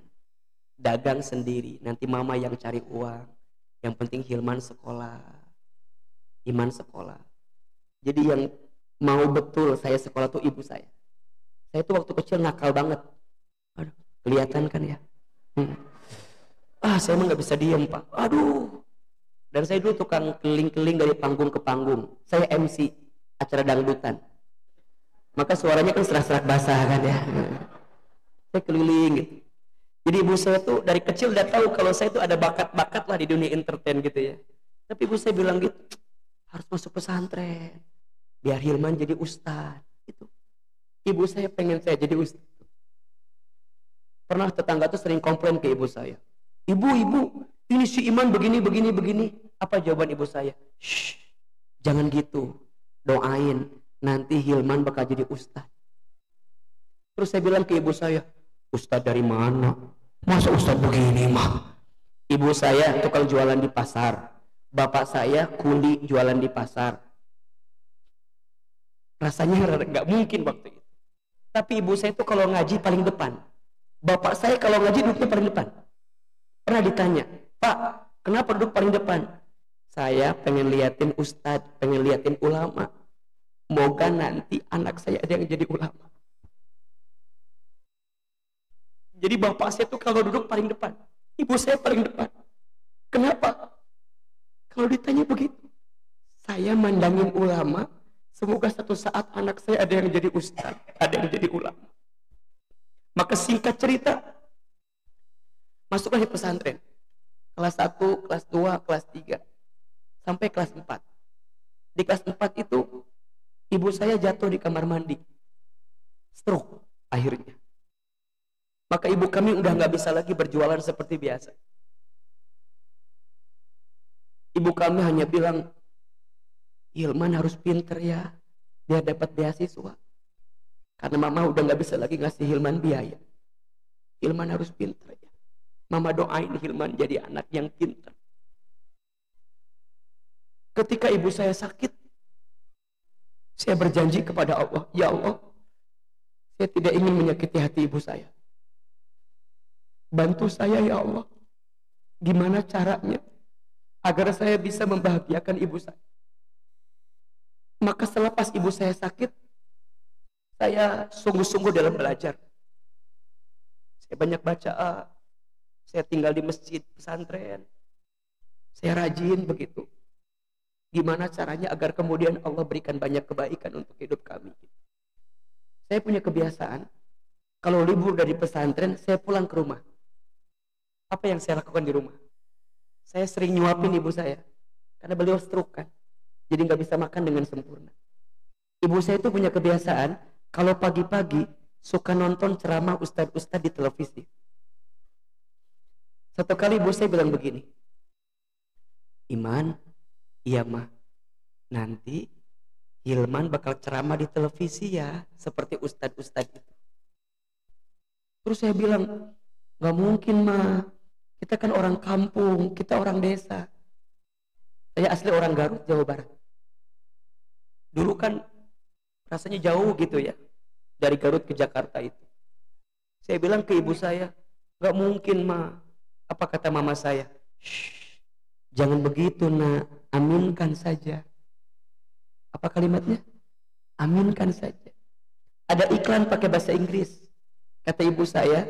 dagang sendiri, nanti mama yang cari uang. Yang penting Hilman sekolah, Iman sekolah. Jadi yang mau betul saya sekolah tuh ibu saya. Saya tuh waktu kecil nakal banget. Aduh, kelihatan kan ya. Saya emang nggak bisa diem Pak. Aduh. Dan saya dulu tukang keliling-keliling dari panggung ke panggung. Saya MC acara dangdutan. Maka suaranya kan serak-serak basah kan ya. Saya keliling gitu. Jadi ibu saya tuh dari kecil udah tahu kalau saya tuh ada bakat-bakat lah di dunia entertain gitu ya. Tapi ibu saya bilang gitu, harus masuk pesantren biar Hilman jadi ustaz. Itu. Ibu saya pengen saya jadi ustaz. Pernah tetangga tuh sering komplain ke ibu saya. Ibu, ini si Iman begini. Apa jawaban ibu saya? Shh, jangan gitu. Doain, nanti Hilman bakal jadi ustaz. Terus saya bilang ke ibu saya, Ustadz dari mana? Masa Ustadz begini mah? Ibu saya tukang jualan di pasar, bapak saya kuli jualan di pasar. Rasanya nggak mungkin waktu itu. Tapi ibu saya itu kalau ngaji paling depan, bapak saya kalau ngaji duduknya paling depan. Pernah ditanya, Pak, kenapa duduk paling depan? Saya pengen liatin Ustadz, pengen liatin ulama. Moga nanti anak saya ada yang jadi ulama. Jadi bapak saya tuh kalau duduk paling depan, ibu saya paling depan. Kenapa? Kalau ditanya begitu, saya mandangin ulama, semoga satu saat anak saya ada yang jadi ustaz, ada yang jadi ulama. Maka singkat cerita, masuklah di pesantren. Kelas 1, kelas 2, kelas 3, sampai kelas 4. Di kelas 4 itu, ibu saya jatuh di kamar mandi. Stroke akhirnya. Maka ibu kami udah nggak bisa lagi berjualan seperti biasa. Ibu kami hanya bilang, Hilman harus pinter ya, dia dapat beasiswa. Karena mama udah nggak bisa lagi ngasih Hilman biaya. Hilman harus pinter ya. Mama doain Hilman jadi anak yang pinter. Ketika ibu saya sakit, saya berjanji kepada Allah, ya Allah, saya tidak ingin menyakiti hati ibu saya. Bantu saya ya Allah. Gimana caranya agar saya bisa membahagiakan ibu saya? Maka selepas ibu saya sakit, saya sungguh-sungguh dalam belajar. Saya banyak baca, saya tinggal di masjid pesantren, saya rajin begitu. Gimana caranya agar kemudian Allah berikan banyak kebaikan untuk hidup kami? Saya punya kebiasaan, kalau libur dari pesantren, saya pulang ke rumah. Apa yang saya lakukan di rumah? Saya sering nyuapin ibu saya, karena beliau stroke kan, jadi nggak bisa makan dengan sempurna. Ibu saya itu punya kebiasaan, kalau pagi-pagi suka nonton ceramah ustadz-ustadz di televisi. Satu kali ibu saya bilang begini, Iman, iya mah, nanti Hilman bakal ceramah di televisi ya, seperti ustadz-ustadz itu. Terus saya bilang, nggak mungkin mah, kita kan orang kampung, kita orang desa. Saya asli orang Garut, Jawa Barat. Dulu kan rasanya jauh gitu ya, dari Garut ke Jakarta itu. Saya bilang ke ibu saya, nggak mungkin mah. Apa kata mama saya? Shh, jangan begitu nak, aminkan saja. Apa kalimatnya? Aminkan saja. Ada iklan pakai bahasa Inggris. Kata ibu saya,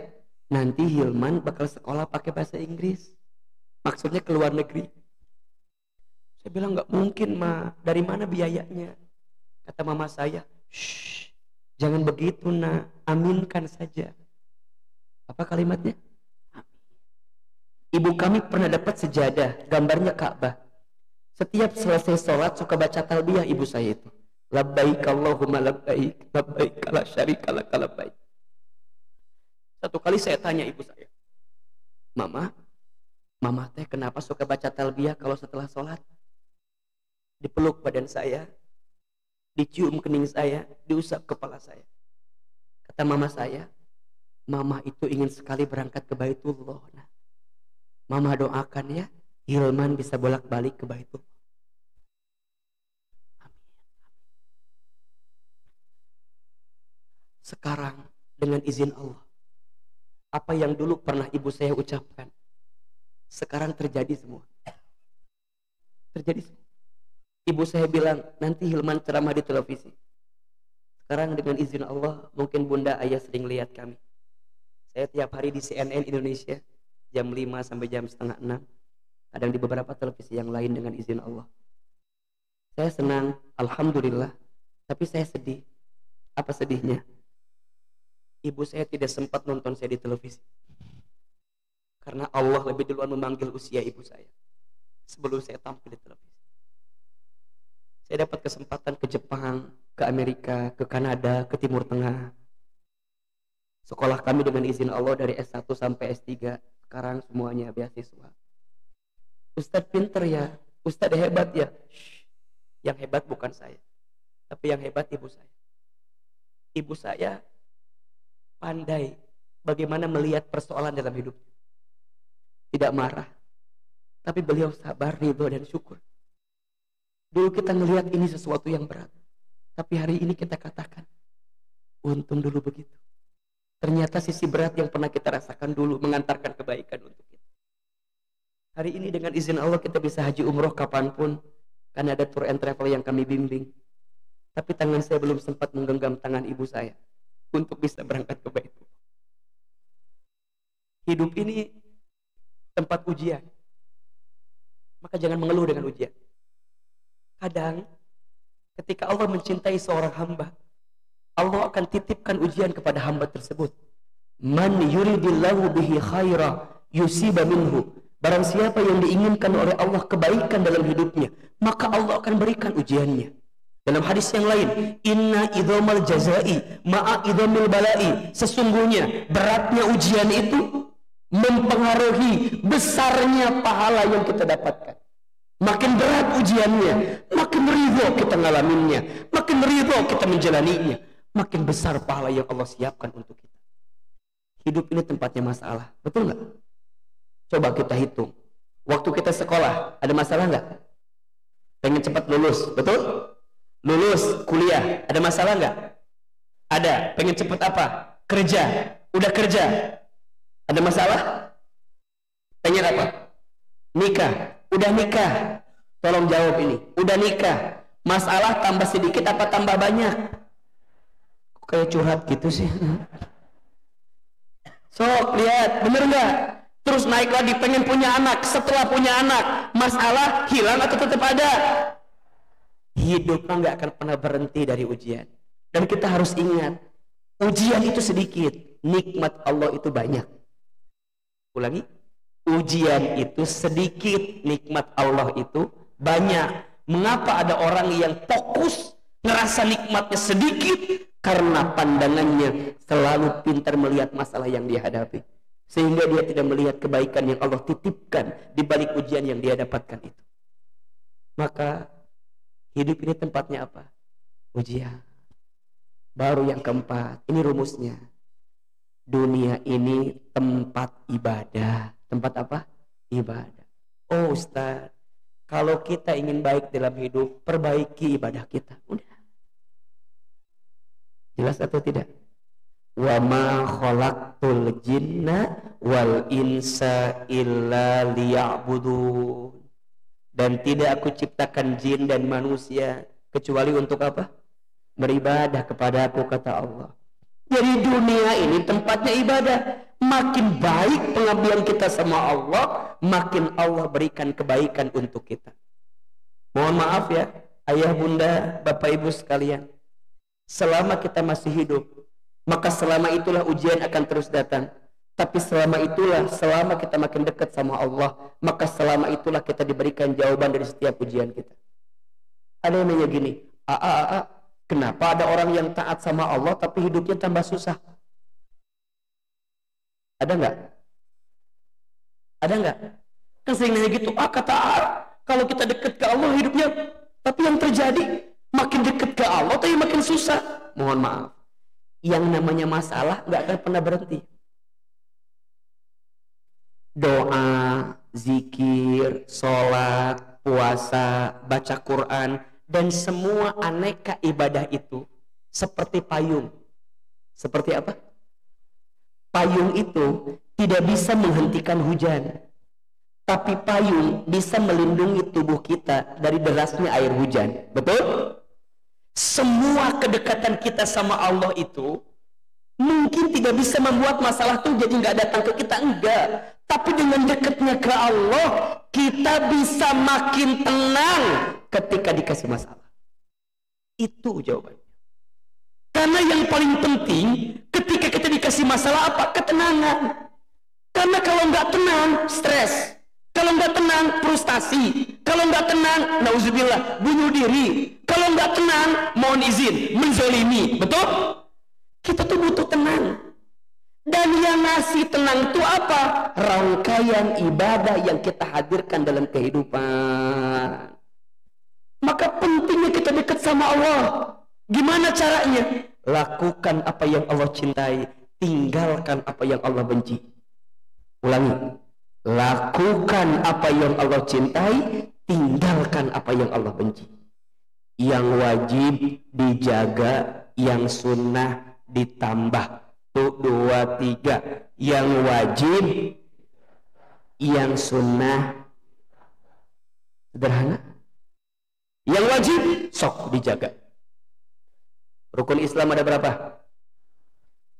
nanti Hilman bakal sekolah pakai bahasa Inggris. Maksudnya ke luar negeri. Saya bilang nggak mungkin ma, dari mana biayanya? Kata mama saya, shh, jangan begitu nak, aminkan saja. Apa kalimatnya? Ibu kami pernah dapat sejadah, gambarnya Ka'bah. Setiap selesai sholat suka baca talbiyah ibu saya itu. Labbaik Allahumma labbaik, labbaik la syarika laka labbaik. Satu kali saya tanya ibu saya, Mama teh kenapa suka baca talbiyah kalau setelah sholat? Dipeluk badan saya, dicium kening saya, diusap kepala saya. Kata mama saya, Mama itu ingin sekali berangkat ke Baitullah. Nah, Mama doakan ya, Hilman bisa bolak-balik ke Baitullah. Amin. Sekarang dengan izin Allah, apa yang dulu pernah ibu saya ucapkan, sekarang terjadi semua. Terjadi semua. Ibu saya bilang, nanti Hilman ceramah di televisi. Sekarang dengan izin Allah, mungkin bunda ayah sering lihat kami. Saya tiap hari di CNN Indonesia, jam 5 sampai jam setengah 6. Kadang di beberapa televisi yang lain dengan izin Allah. Saya senang, alhamdulillah. Tapi saya sedih. Apa sedihnya? Ibu saya tidak sempat nonton saya di televisi. Karena Allah lebih duluan memanggil usia ibu saya sebelum saya tampil di televisi. Saya dapat kesempatan ke Jepang, ke Amerika, ke Kanada, ke Timur Tengah. Sekolah kami dengan izin Allah dari S1 sampai S3. Sekarang semuanya beasiswa. Ustadz pinter ya, Ustadz hebat ya. Shh. Yang hebat bukan saya, tapi yang hebat ibu saya. Ibu saya pandai bagaimana melihat persoalan dalam hidup. Tidak marah, tapi beliau sabar, ridho dan syukur. Dulu kita melihat ini sesuatu yang berat, tapi hari ini kita katakan, untung dulu begitu. Ternyata sisi berat yang pernah kita rasakan dulu mengantarkan kebaikan untuk kita. Hari ini dengan izin Allah kita bisa haji umroh kapanpun, karena ada tour and travel yang kami bimbing. Tapi tangan saya belum sempat menggenggam tangan ibu saya untuk bisa berangkat ke Baitul. Hidup ini tempat ujian. Maka jangan mengeluh dengan ujian. Kadang ketika Allah mencintai seorang hamba, Allah akan titipkan ujian kepada hamba tersebut. Man yuridillahu bihi khaira yusiba minhu. Barang siapa yang diinginkan oleh Allah kebaikan dalam hidupnya, maka Allah akan berikan ujiannya. Dalam hadis yang lain, inna idhamal jazai ma'a idhamil balai. Sesungguhnya beratnya ujian itu mempengaruhi besarnya pahala yang kita dapatkan. Makin berat ujiannya, makin ridho kita ngalaminnya, makin ridho kita menjalaninya, makin besar pahala yang Allah siapkan untuk kita. Hidup ini tempatnya masalah, betul nggak? Coba kita hitung. Waktu kita sekolah, ada masalah nggak? Pengen cepat lulus, betul? Lulus kuliah, ada masalah nggak? Ada. Pengen cepat apa? Kerja. Udah kerja, ada masalah? Pengen apa? Nikah. Udah nikah. Tolong jawab ini. Udah nikah. Masalah tambah sedikit apa tambah banyak? Kok kayak curhat gitu sih? Sok, lihat, bener nggak? Terus naik lagi, pengen punya anak. Setelah punya anak, masalah hilang atau tetap ada? Hidup nggak akan pernah berhenti dari ujian. Dan kita harus ingat, ujian itu sedikit, nikmat Allah itu banyak. Ulangi, ujian itu sedikit, nikmat Allah itu banyak. Mengapa ada orang yang fokus ngerasa nikmatnya sedikit? Karena pandangannya selalu pintar melihat masalah yang dia hadapi, sehingga dia tidak melihat kebaikan yang Allah titipkan di balik ujian yang dia dapatkan itu. Maka hidup ini tempatnya apa? Ujian. Baru yang keempat, ini rumusnya. Dunia ini tempat ibadah. Tempat apa? Ibadah. Oh Ustaz, kalau kita ingin baik dalam hidup, perbaiki ibadah kita. Udah. Jelas atau tidak? Wa ma khalaqtul jinna wal insa illa liya'budun. Dan tidak aku ciptakan jin dan manusia kecuali untuk apa? Beribadah kepada aku, kata Allah. Jadi dunia ini tempatnya ibadah. Makin baik pengabdian kita sama Allah, makin Allah berikan kebaikan untuk kita. Mohon maaf ya, ayah bunda, bapak ibu sekalian, selama kita masih hidup, maka selama itulah ujian akan terus datang. Tapi selama itulah, selama kita makin dekat sama Allah, maka selama itulah kita diberikan jawaban dari setiap ujian kita. Ada yang nanya gini, kenapa ada orang yang taat sama Allah tapi hidupnya tambah susah? Ada nggak? Ada nggak? Kan sering nanya gitu, kata kalau kita dekat ke Allah hidupnya, tapi yang terjadi makin dekat ke Allah tapi makin susah. Mohon maaf, yang namanya masalah nggak akan pernah berhenti. Doa, zikir, sholat, puasa, baca Quran, dan semua aneka ibadah itu seperti payung. Seperti apa? Payung itu tidak bisa menghentikan hujan, tapi payung bisa melindungi tubuh kita dari derasnya air hujan. Betul? Semua kedekatan kita sama Allah itu mungkin tidak bisa membuat masalah itu jadi nggak datang ke kita, enggak. Tapi dengan dekatnya ke Allah, kita bisa makin tenang ketika dikasih masalah. Itu jawabannya. Karena yang paling penting ketika kita dikasih masalah apa? Ketenangan. Karena kalau nggak tenang, stres. Kalau nggak tenang, frustasi. Kalau nggak tenang, nauzubillah, bunuh diri. Kalau nggak tenang, mohon izin, menzalimi. Betul? Kita tuh butuh tenang. Dan yang ngasih tenang itu apa? Rangkaian ibadah yang kita hadirkan dalam kehidupan. Maka pentingnya kita dekat sama Allah. Gimana caranya? Lakukan apa yang Allah cintai. tinggalkan apa yang Allah benci. Ulangi, lakukan apa yang Allah cintai, tinggalkan apa yang Allah benci. Yang wajib dijaga, yang sunnah ditambah. Tuh 2, 3. Yang wajib, yang sunnah. Sederhana. Yang wajib sok dijaga. Rukun Islam ada berapa?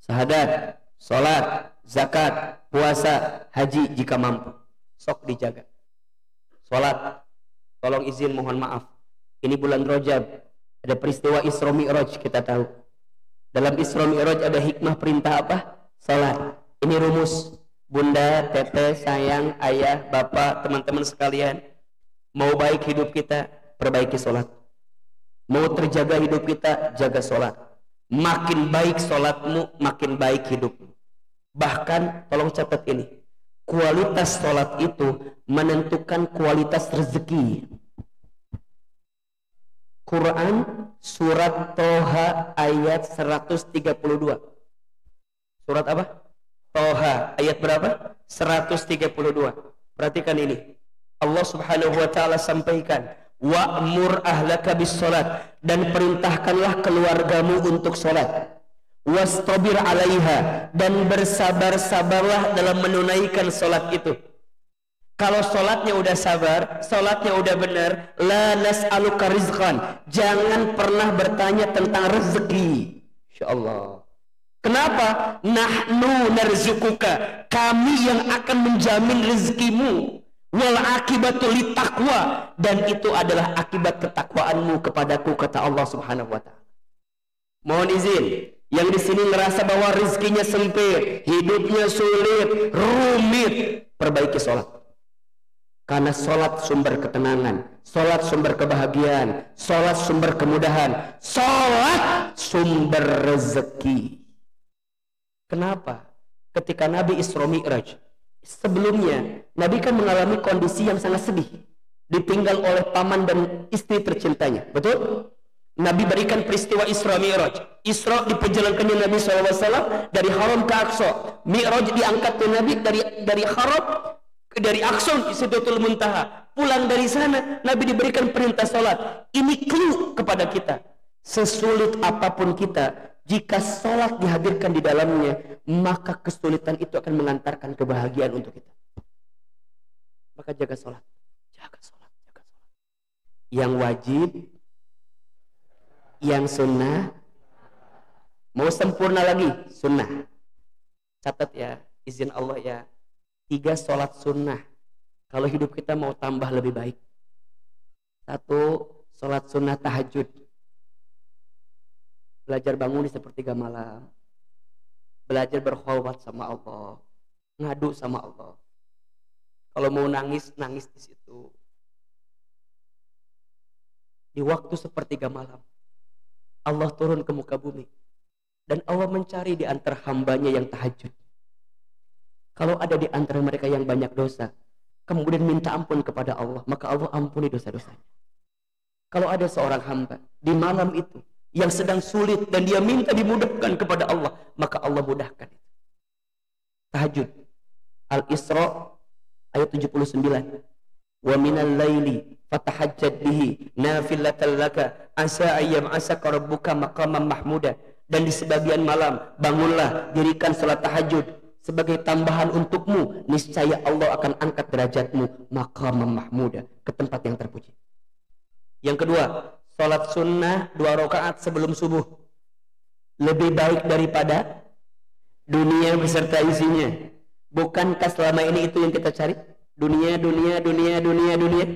Syahadat, sholat, zakat, puasa, haji jika mampu. Sok dijaga. Sholat, tolong izin mohon maaf. Ini bulan Rajab, ada peristiwa Isra Mi'raj kita tahu. Dalam Isra Mi'raj ada hikmah perintah apa? Sholat. Ini rumus. Bunda, teteh, sayang, ayah, bapak, teman-teman sekalian. Mau baik hidup kita, perbaiki sholat. Mau terjaga hidup kita, jaga sholat. Makin baik sholatmu, makin baik hidupmu. Bahkan, tolong catat ini. Kualitas sholat itu menentukan kualitas rezeki. Quran surat Toha ayat 132. Surat apa? Toha ayat berapa? 132. Perhatikan ini. Allah Subhanahu wa taala sampaikan, wa'mur ahlaka bis salat, dan perintahkanlah keluargamu untuk salat. Wastabir 'alaiha, dan bersabar-sabarlah dalam menunaikan salat itu. Kalau sholatnya udah sabar, sholatnya udah benar, la nas'aluka rizqan, jangan pernah bertanya tentang rezeki. Insyaallah. Kenapa? Nahnu narzukuka, kami yang akan menjamin rezekimu. Wal akibatu litaqwa, dan itu adalah akibat ketakwaanmu kepadaku, kata Allah Subhanahu wa taala. Mohon izin, yang di sini ngerasa bahwa rezekinya sempit, hidupnya sulit, rumit, perbaiki sholat. Karena sholat sumber ketenangan, sholat sumber kebahagiaan, sholat sumber kemudahan, sholat sumber rezeki. Kenapa? Ketika Nabi Isra Mi'raj, sebelumnya Nabi kan mengalami kondisi yang sangat sedih, ditinggal oleh paman dan istri tercintanya. Betul? Nabi berikan peristiwa Isra Mi'raj. Isra diperjalankannya Nabi SAW dari Haram ke Aqsa. Mi'raj diangkat ke Nabi dari Haram dari Aqsa Sidratul Muntaha. Pulang dari sana Nabi diberikan perintah sholat. Ini clue kepada kita, sesulit apapun kita, jika sholat dihadirkan di dalamnya, maka kesulitan itu akan mengantarkan kebahagiaan untuk kita. Maka jaga sholat, jaga sholat, jaga sholat. Yang wajib, yang sunnah. Mau sempurna lagi, sunnah. Catat ya, izin Allah ya. 3 sholat sunnah. Kalau hidup kita mau tambah lebih baik. 1, sholat sunnah tahajud. Belajar bangun di sepertiga malam. Belajar berkhulwat sama Allah. Ngadu sama Allah. Kalau mau nangis, nangis di situ. Di waktu sepertiga malam, Allah turun ke muka bumi. Dan Allah mencari di antara hambanya yang tahajud. Kalau ada di antara mereka yang banyak dosa, kemudian minta ampun kepada Allah, maka Allah ampuni dosa-dosanya. Kalau ada seorang hamba di malam itu yang sedang sulit dan dia minta dimudahkan kepada Allah, maka Allah mudahkan itu. Tahajud. Al-Isra ayat 79. Wa minal laili fatahajjad bihi nafilatan laka asa ayyam asaka rabbuka maqaman mahmuda. Dan di sebagian malam bangunlah, dirikan salat tahajud sebagai tambahan untukmu, niscaya Allah akan angkat derajatmu maqaman mahmuda, ke tempat yang terpuji. Yang kedua, salat sunnah 2 rakaat sebelum subuh lebih baik daripada dunia beserta isinya. Bukankah selama ini itu yang kita cari? Dunia, dunia, dunia, dunia, dunia.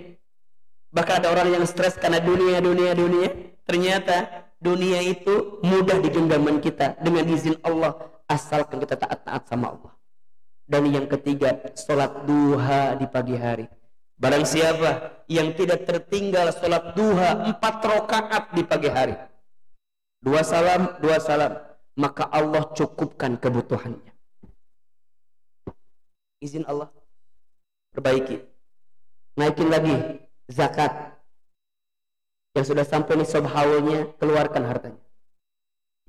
Bahkan ada orang yang stres karena dunia, dunia, dunia. Ternyata dunia itu mudah di genggaman kita dengan izin Allah, asalkan kita taat-taat sama Allah. Dan yang ketiga, sholat duha di pagi hari. Barang siapa yang tidak tertinggal sholat duha 4 rakaat di pagi hari, 2 salam, 2 salam, maka Allah cukupkan kebutuhannya. Izin Allah, perbaiki. Naikin lagi zakat. Yang sudah sampai nisab haulnya, keluarkan hartanya.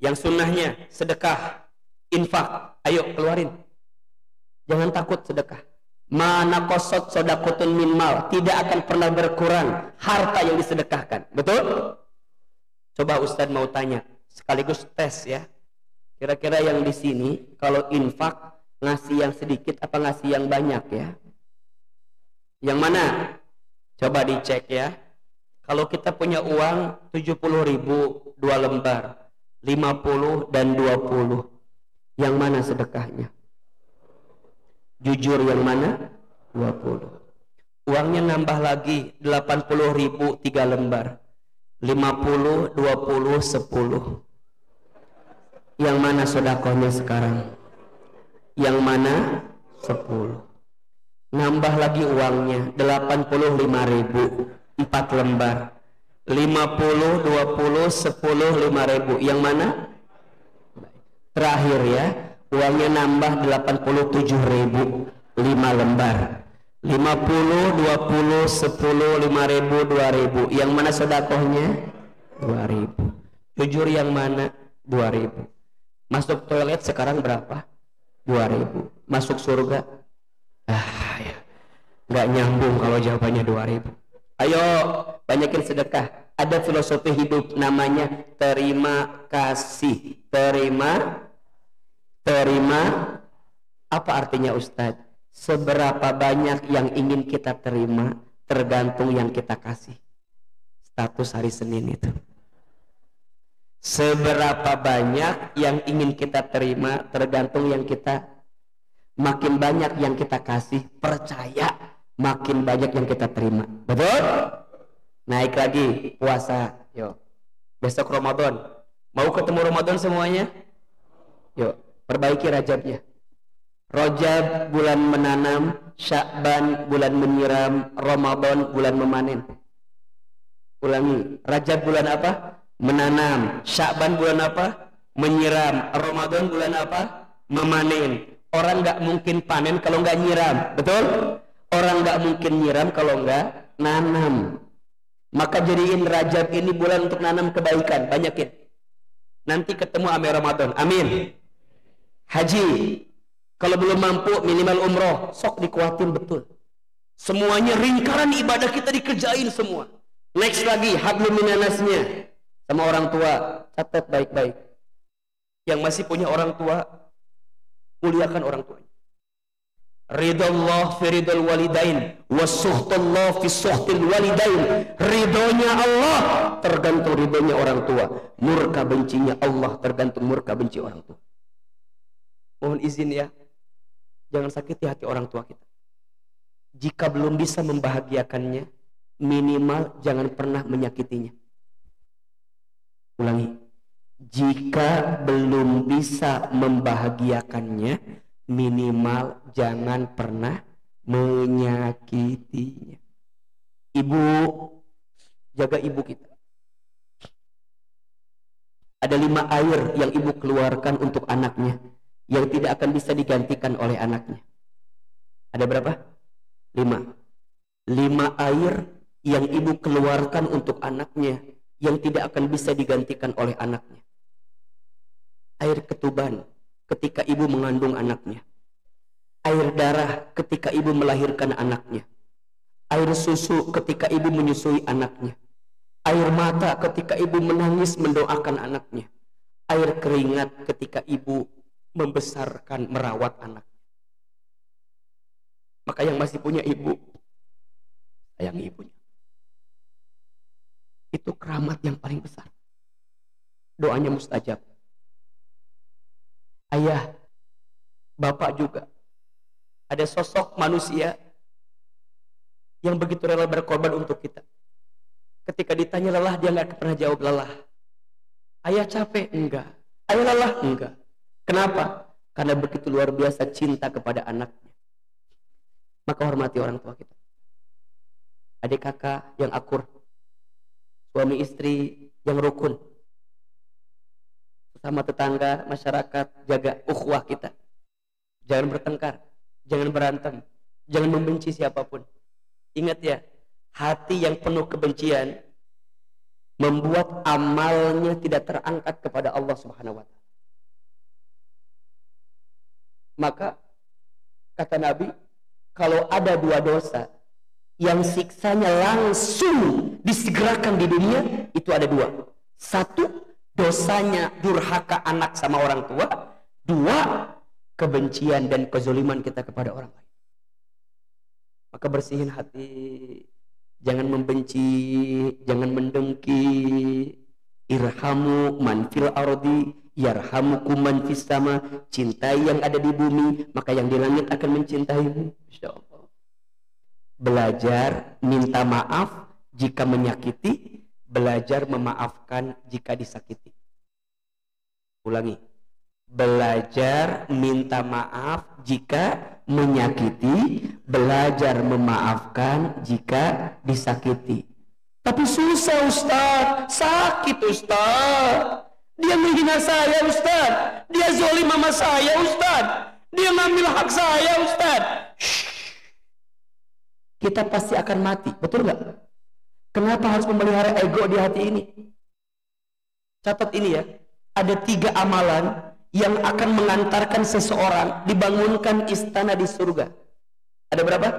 Yang sunnahnya sedekah. Infak, ayo keluarin. Jangan takut sedekah. Mana kosot sodakotun min mal, tidak akan pernah berkurang harta yang disedekahkan. Betul? Coba Ustadz mau tanya, sekaligus tes ya. Kira-kira yang di sini kalau infak ngasih yang sedikit apa ngasih yang banyak ya? Yang mana? Coba dicek ya. Kalau kita punya uang 70.000 2 lembar, 50 dan 20. Yang mana sedekahnya? Jujur yang mana? 20. Uangnya nambah lagi 80.000 3 lembar. 50, 20, 10. Yang mana sedekahnya sekarang? Yang mana? 10. Nambah lagi uangnya 85.000 4 lembar. 50, 20, 10, 5.000. Yang mana? Terakhir ya, uangnya nambah 87.000 5 lembar. 50, 20, 10, 5.000, 2.000. Yang mana sedekahnya? 2.000. Jujur yang mana? 2.000. Masuk toilet sekarang berapa? 2.000. Masuk surga? Ya. Nggak nyambung kalau jawabannya 2.000. Ayo banyakin sedekah. Ada filosofi hidup namanya terima kasih. Terima. Apa artinya Ustadz? Seberapa banyak yang ingin kita terima tergantung yang kita kasih. Status hari Senin itu. Seberapa banyak yang ingin kita terima tergantung yang kita. Makin banyak yang kita kasih, percaya makin banyak yang kita terima. Betul? Naik lagi puasa. Yuk. Besok Ramadan. Mau ketemu Ramadan semuanya? Yuk, perbaiki Rajabnya. Rajab bulan menanam, Sya'ban bulan menyiram, Ramadan bulan memanen. Ulangi, Rajab bulan apa? Menanam. Sya'ban bulan apa? Menyiram. Ramadan bulan apa? Memanen. Orang nggak mungkin panen kalau nggak nyiram. Betul? Orang nggak mungkin nyiram kalau nggak nanam. Maka jadiin Rajab ini bulan untuk nanam kebaikan. Banyakin. Nanti ketemu ame Ramadan. Amin. Haji. Kalau belum mampu minimal umroh. Sok dikuatin betul. Semuanya ringkaran ibadah kita dikerjain semua. Next lagi hablum minanasnya. Sama orang tua. Catat baik-baik. Yang masih punya orang tua, muliakan orang tuanya. Ridallah fi ridal walidain wasuhtullah fi suhtil walidain. Ridhonya Allah tergantung ridhonya orang tua. Murka bencinya Allah tergantung murka benci orang tua. Mohon izin ya, jangan sakiti hati orang tua kita. Jika belum bisa membahagiakannya, minimal jangan pernah menyakitinya. Ulangi, jika belum bisa membahagiakannya, minimal jangan pernah menyakitinya. Ibu, jaga ibu kita. Ada 5 air yang ibu keluarkan untuk anaknya yang tidak akan bisa digantikan oleh anaknya. Ada berapa? 5. 5 air yang ibu keluarkan untuk anaknya yang tidak akan bisa digantikan oleh anaknya. Air ketuban ketika ibu mengandung anaknya. Air darah ketika ibu melahirkan anaknya. Air susu ketika ibu menyusui anaknya. Air mata ketika ibu menangis mendoakan anaknya. Air keringat ketika ibu membesarkan, merawat anak. Maka yang masih punya ibu, sayangi ibunya. Itu keramat yang paling besar. Doanya mustajab. Ayah, bapak juga. Ada sosok manusia yang begitu rela berkorban untuk kita. Ketika ditanya lelah, dia nggak pernah jawab lelah. Ayah capek? Enggak. Ayah lelah? Enggak. Kenapa? Karena begitu luar biasa cinta kepada anaknya. Maka hormati orang tua kita. Adik kakak yang akur, suami istri yang rukun, sama tetangga, masyarakat, jaga ukhuwah kita. Jangan bertengkar, jangan berantem, jangan membenci siapapun. Ingat ya, hati yang penuh kebencian membuat amalnya tidak terangkat kepada Allah Subhanahu wa Ta'ala. Maka kata Nabi, kalau ada 2 dosa yang siksanya langsung disegerakan di dunia, itu ada 2. 1, dosanya durhaka anak sama orang tua. 2, kebencian dan kezaliman kita kepada orang lain. Maka bersihin hati, jangan membenci, jangan mendengki. Irhamu man fil ardi yarhamukum man fis sama. Cintai yang ada di bumi, maka yang di langit akan mencintaimu. Insyaallah. Belajar minta maaf jika menyakiti, belajar memaafkan jika disakiti. Ulangi. Belajar minta maaf jika menyakiti, belajar memaafkan jika disakiti. Tapi susah Ustaz, sakit Ustaz. Dia menghina saya Ustaz, dia zalim sama saya Ustaz, dia ngambil hak saya Ustaz. Kita pasti akan mati, betul nggak? Kenapa harus memelihara ego di hati ini? Catat ini ya, ada 3 amalan yang akan mengantarkan seseorang dibangunkan istana di surga. Ada berapa?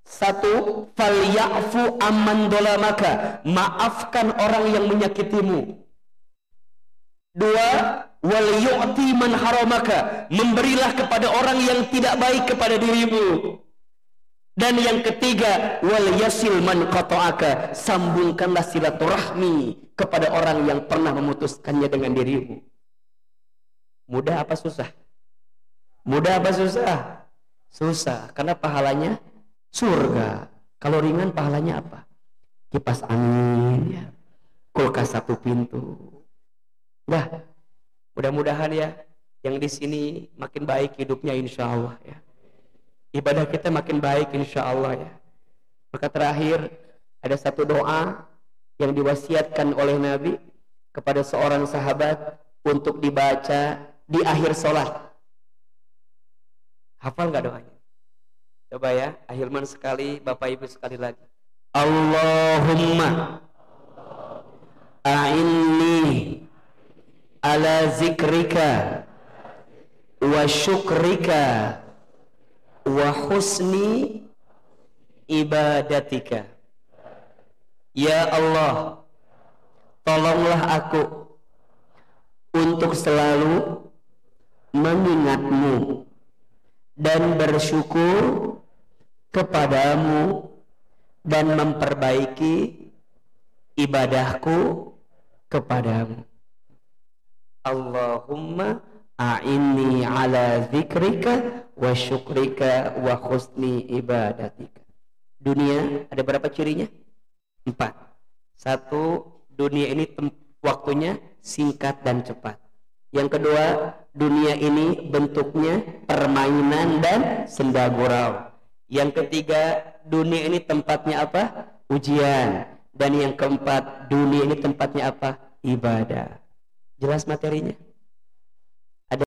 1, falyafu amman dolamaka, maafkan orang yang menyakitimu. 2, wal yu'ti man haramaka, memberilah kepada orang yang tidak baik kepada dirimu. Dan yang ketiga, wal yasil man qata'aka, sambungkanlah silaturahmi kepada orang yang pernah memutuskannya dengan dirimu. Mudah apa susah? Mudah apa susah? Susah, karena pahalanya surga. Kalau ringan pahalanya apa? Kipas angin, ya. Kulkas 1 pintu. Nah, mudah-mudahan ya, yang di sini makin baik hidupnya insya Allah ya. Ibadah kita makin baik insya Allah ya. Maka terakhir ada 1 doa yang diwasiatkan oleh Nabi kepada seorang sahabat untuk dibaca di akhir sholat. Hafal nggak doanya? Coba ya, ahilman sekali, Bapak Ibu sekali lagi. Allahumma a'inni ala zikrika wa syukrika wa husni ibadatika. Ya Allah, tolonglah aku untuk selalu mengingatmu dan bersyukur kepadamu dan memperbaiki ibadahku kepadamu. Allahumma a'inni ala zikrika wa syukrika wa husni ibadatika. Dunia ada berapa cirinya? 4. 1, dunia ini waktunya singkat dan cepat. Yang kedua, dunia ini bentuknya permainan dan senda gurau. Yang ketiga, dunia ini tempatnya apa? Ujian. Dan yang keempat, dunia ini tempatnya apa? Ibadah. Jelas materinya?